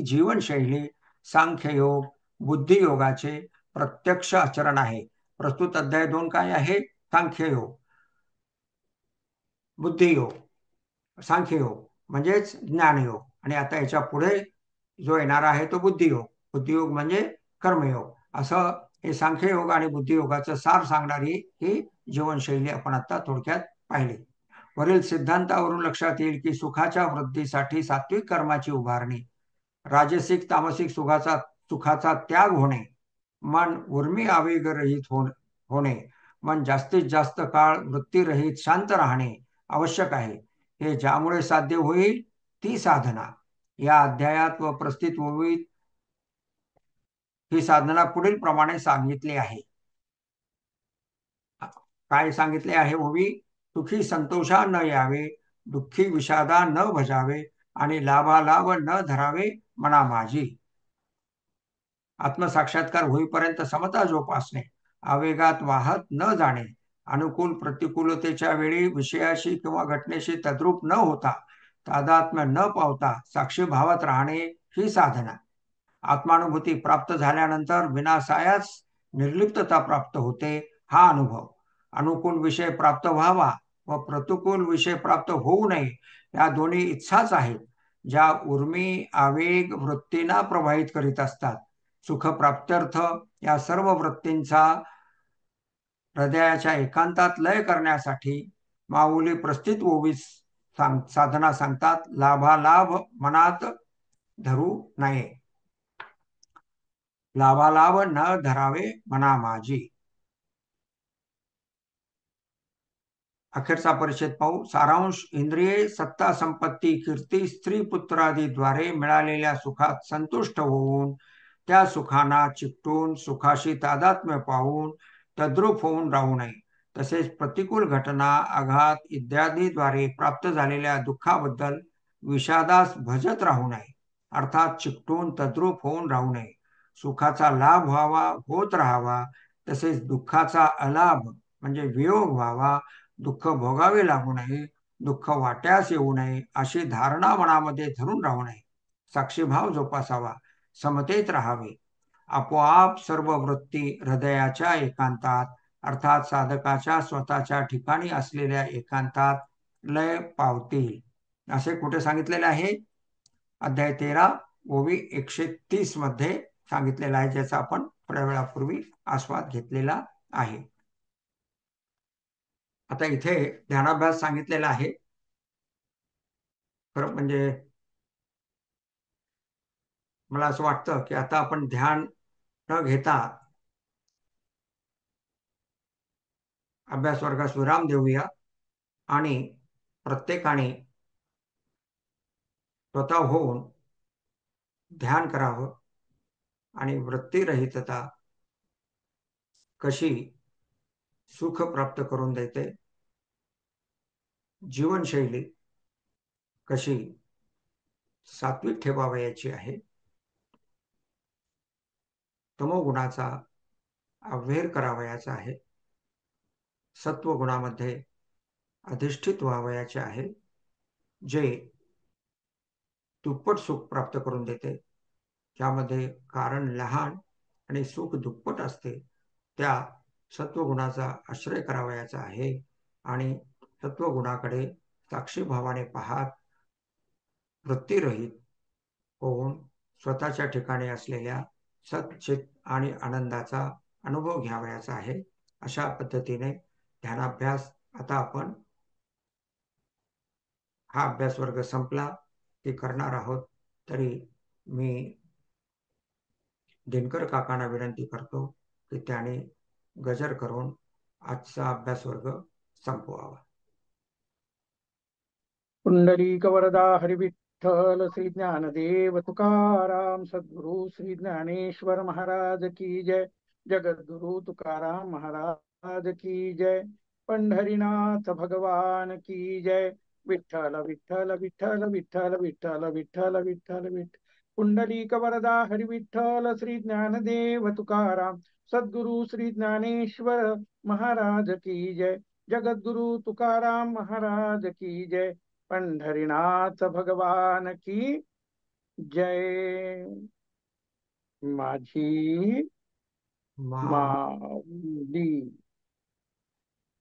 जीवनशैली सांख्ययोग, बुद्धियोगाचे प्रत्यक्ष आचरण आहे. प्रस्तुत अध्याय 2 काय आहे? सांख्ययोग, बुद्धियोग, सांख्ययोग म्हणजेच ज्ञानयोग. आणि आता याच्या पुढे जो येणार आहे तो बुद्धियोग. बुद्धियोग म्हणजे कर्मयोग. असं हे सांख्ययोग आणि बुद्धियोगाचं सार सांगणारी ही जीवनशैली आपण आता थोडक्यात पाहिली. वरील सिद्धांतावरून लक्षात येईल की सुखाच्या वृद्धीसाठी सात्विक कर्माची उभारणी, राजसिक तामसिक सुखाचा त्याग होणे, मन उर्मी आवेगरहित होणे, मन जास्तीत जास्त काळ वृत्तीरहित शांत राहणे आवश्यक आहे. हे ज्यामुळे साध्य होईल ती साधना. या अध्यायात व प्रस्तुत ओळीत ही साधना पुढील प्रमाणे सांगितली आहे. काय सांगितले आहे ओवी? सुखी संतोषा न यावे, दुःखी विषादा न भजावे आणि लाभालाभ न धरावे मना माझी. आत्मसाक्षात्कार होईपर्यंत समता जोपासणे, आवेगात वाहत न जाणे, अनुकूल प्रतिकूलतेच्या वेळी विषयाशी किंवा घटनेशी तद्रूप न होता, तादात्म्य न पावता साक्षी भावात राहणे ही साधना. आत्मानुभूती प्राप्त झाल्यानंतर विनासायास निर्लिप्तता प्राप्त होते हा अनुभव. अनुकूल विषय प्राप्त व्हावा व प्रतिकूल विषय प्राप्त होऊ नये या दोन्ही इच्छाच आहेत, ज्या उर्मी आवेग वृत्तींना प्रभावित करीत असतात. सुखप्राप्त्यर्थ या सर्व वृत्तींचा हृदयाच्या एकांतात लय करण्यासाठी माऊली प्रस्थित ओवीस साधना सांगतात. लाभालाभ मनात धरू नये, लाभालाभ न धरावे मना माझी. अखेरचा परिच्छेद पाहू. सारांश: इंद्रिये, सत्ता, संपत्ती, कीर्ती, स्त्री पुत्रादीद्वारे मिळालेल्या सुखात संतुष्ट होऊन त्या सुखांना चिकटून सुखाशी तादात्म्य पाहून तद्रूप होऊन राहू नये. तसेच प्रतिकूल घटना, आघात इत्यादीद्वारे प्राप्त झालेल्या दुःखाबद्दल विषादास भजत राहू नये, अर्थात चिकटून तद्रूप होऊन राहू नये. सुखाचा लाभ व्हावा, होत राहावा, तसेच दुःखाचा अलाभ म्हणजे वियोग व्हावा, दुःख भोगावे लागू नये, दुःख वाट्यास येऊ नये अशी धारणा मनामध्ये धरून राहू नये. साक्षीभाव जोपासावा, समतेत राहावे. आपोआप सर्व वृत्ती हृदयाच्या एकांतात अर्थात साधकाच्या स्वतःच्या ठिकाणी असलेल्या एकांतात लय पावतील. असे कुठे सांगितलेले आहे? अध्याय 13 ओवी 130 मध्ये सांगितलेला आहे, ज्याचा आपण थोड्या वेळापूर्वी आस्वाद घेतलेला आहे. आता इथे ध्यानाभ्यास सांगितलेला आहे. खरं म्हणजे मला असं वाटतं की आता आपण ध्यान न घेता अभ्यास वर्गास विराम देऊया आणि प्रत्येकाने स्वतः होऊन ध्यान करावं आणि वृत्तीरहितता कशी सुख प्राप्त करून देते, जीवनशैली कशी सात्विक ठेवावयाची आहे, तमोगुणाचा अव्हेर करावयाचा आहे, सत्वगुणामध्ये अधिष्ठित व्हावयाचे आहे, जे दुप्पट सुख प्राप्त करून देते. ज्यामध्ये कारण लहान आणि सुख दुप्पट असते, त्या सत्वगुणाचा आश्रय करावयाचा आहे आणि सत्वगुणाकडे साक्षीभावाने पाहत वृत्तीरहित होऊन स्वतःच्या ठिकाणी असलेल्या सच्चित आणि आनंदाचा अनुभव घ्यावयाचा आहे. अशा पद्धतीने ध्यानाभ्यास आता आपण हा अभ्यास वर्ग संपला की करणार आहोत. तरी मी दिनकर काकांना विनंती करतो की त्याने गजर करून आजचा अभ्यास वर्ग संपवावा. पुंडलिक वरदा हरी विठ्ठल श्री ज्ञानदेव तुकाराम सद्गुरु श्री ज्ञानेश्वर महाराज की जय. जगद्गुरु तुकाराम महाराज की जय. पंढरीनाथ भगवान की जय. विठ्ठल विठ्ठल विठ्ठल विठ्ठल विठ्ठल विठ्ठल विठ्ठल विठ्ठल. पुंडलिक वरदा हरी विठ्ठल. श्री ज्ञानदेव तुकाराम सद्गुरु श्री ज्ञानेश्वर महाराज की जय. जगद्गुरु तुकाराम महाराज की जय. पंढरीनाथ भगवान की जय. माझी मा माऊली.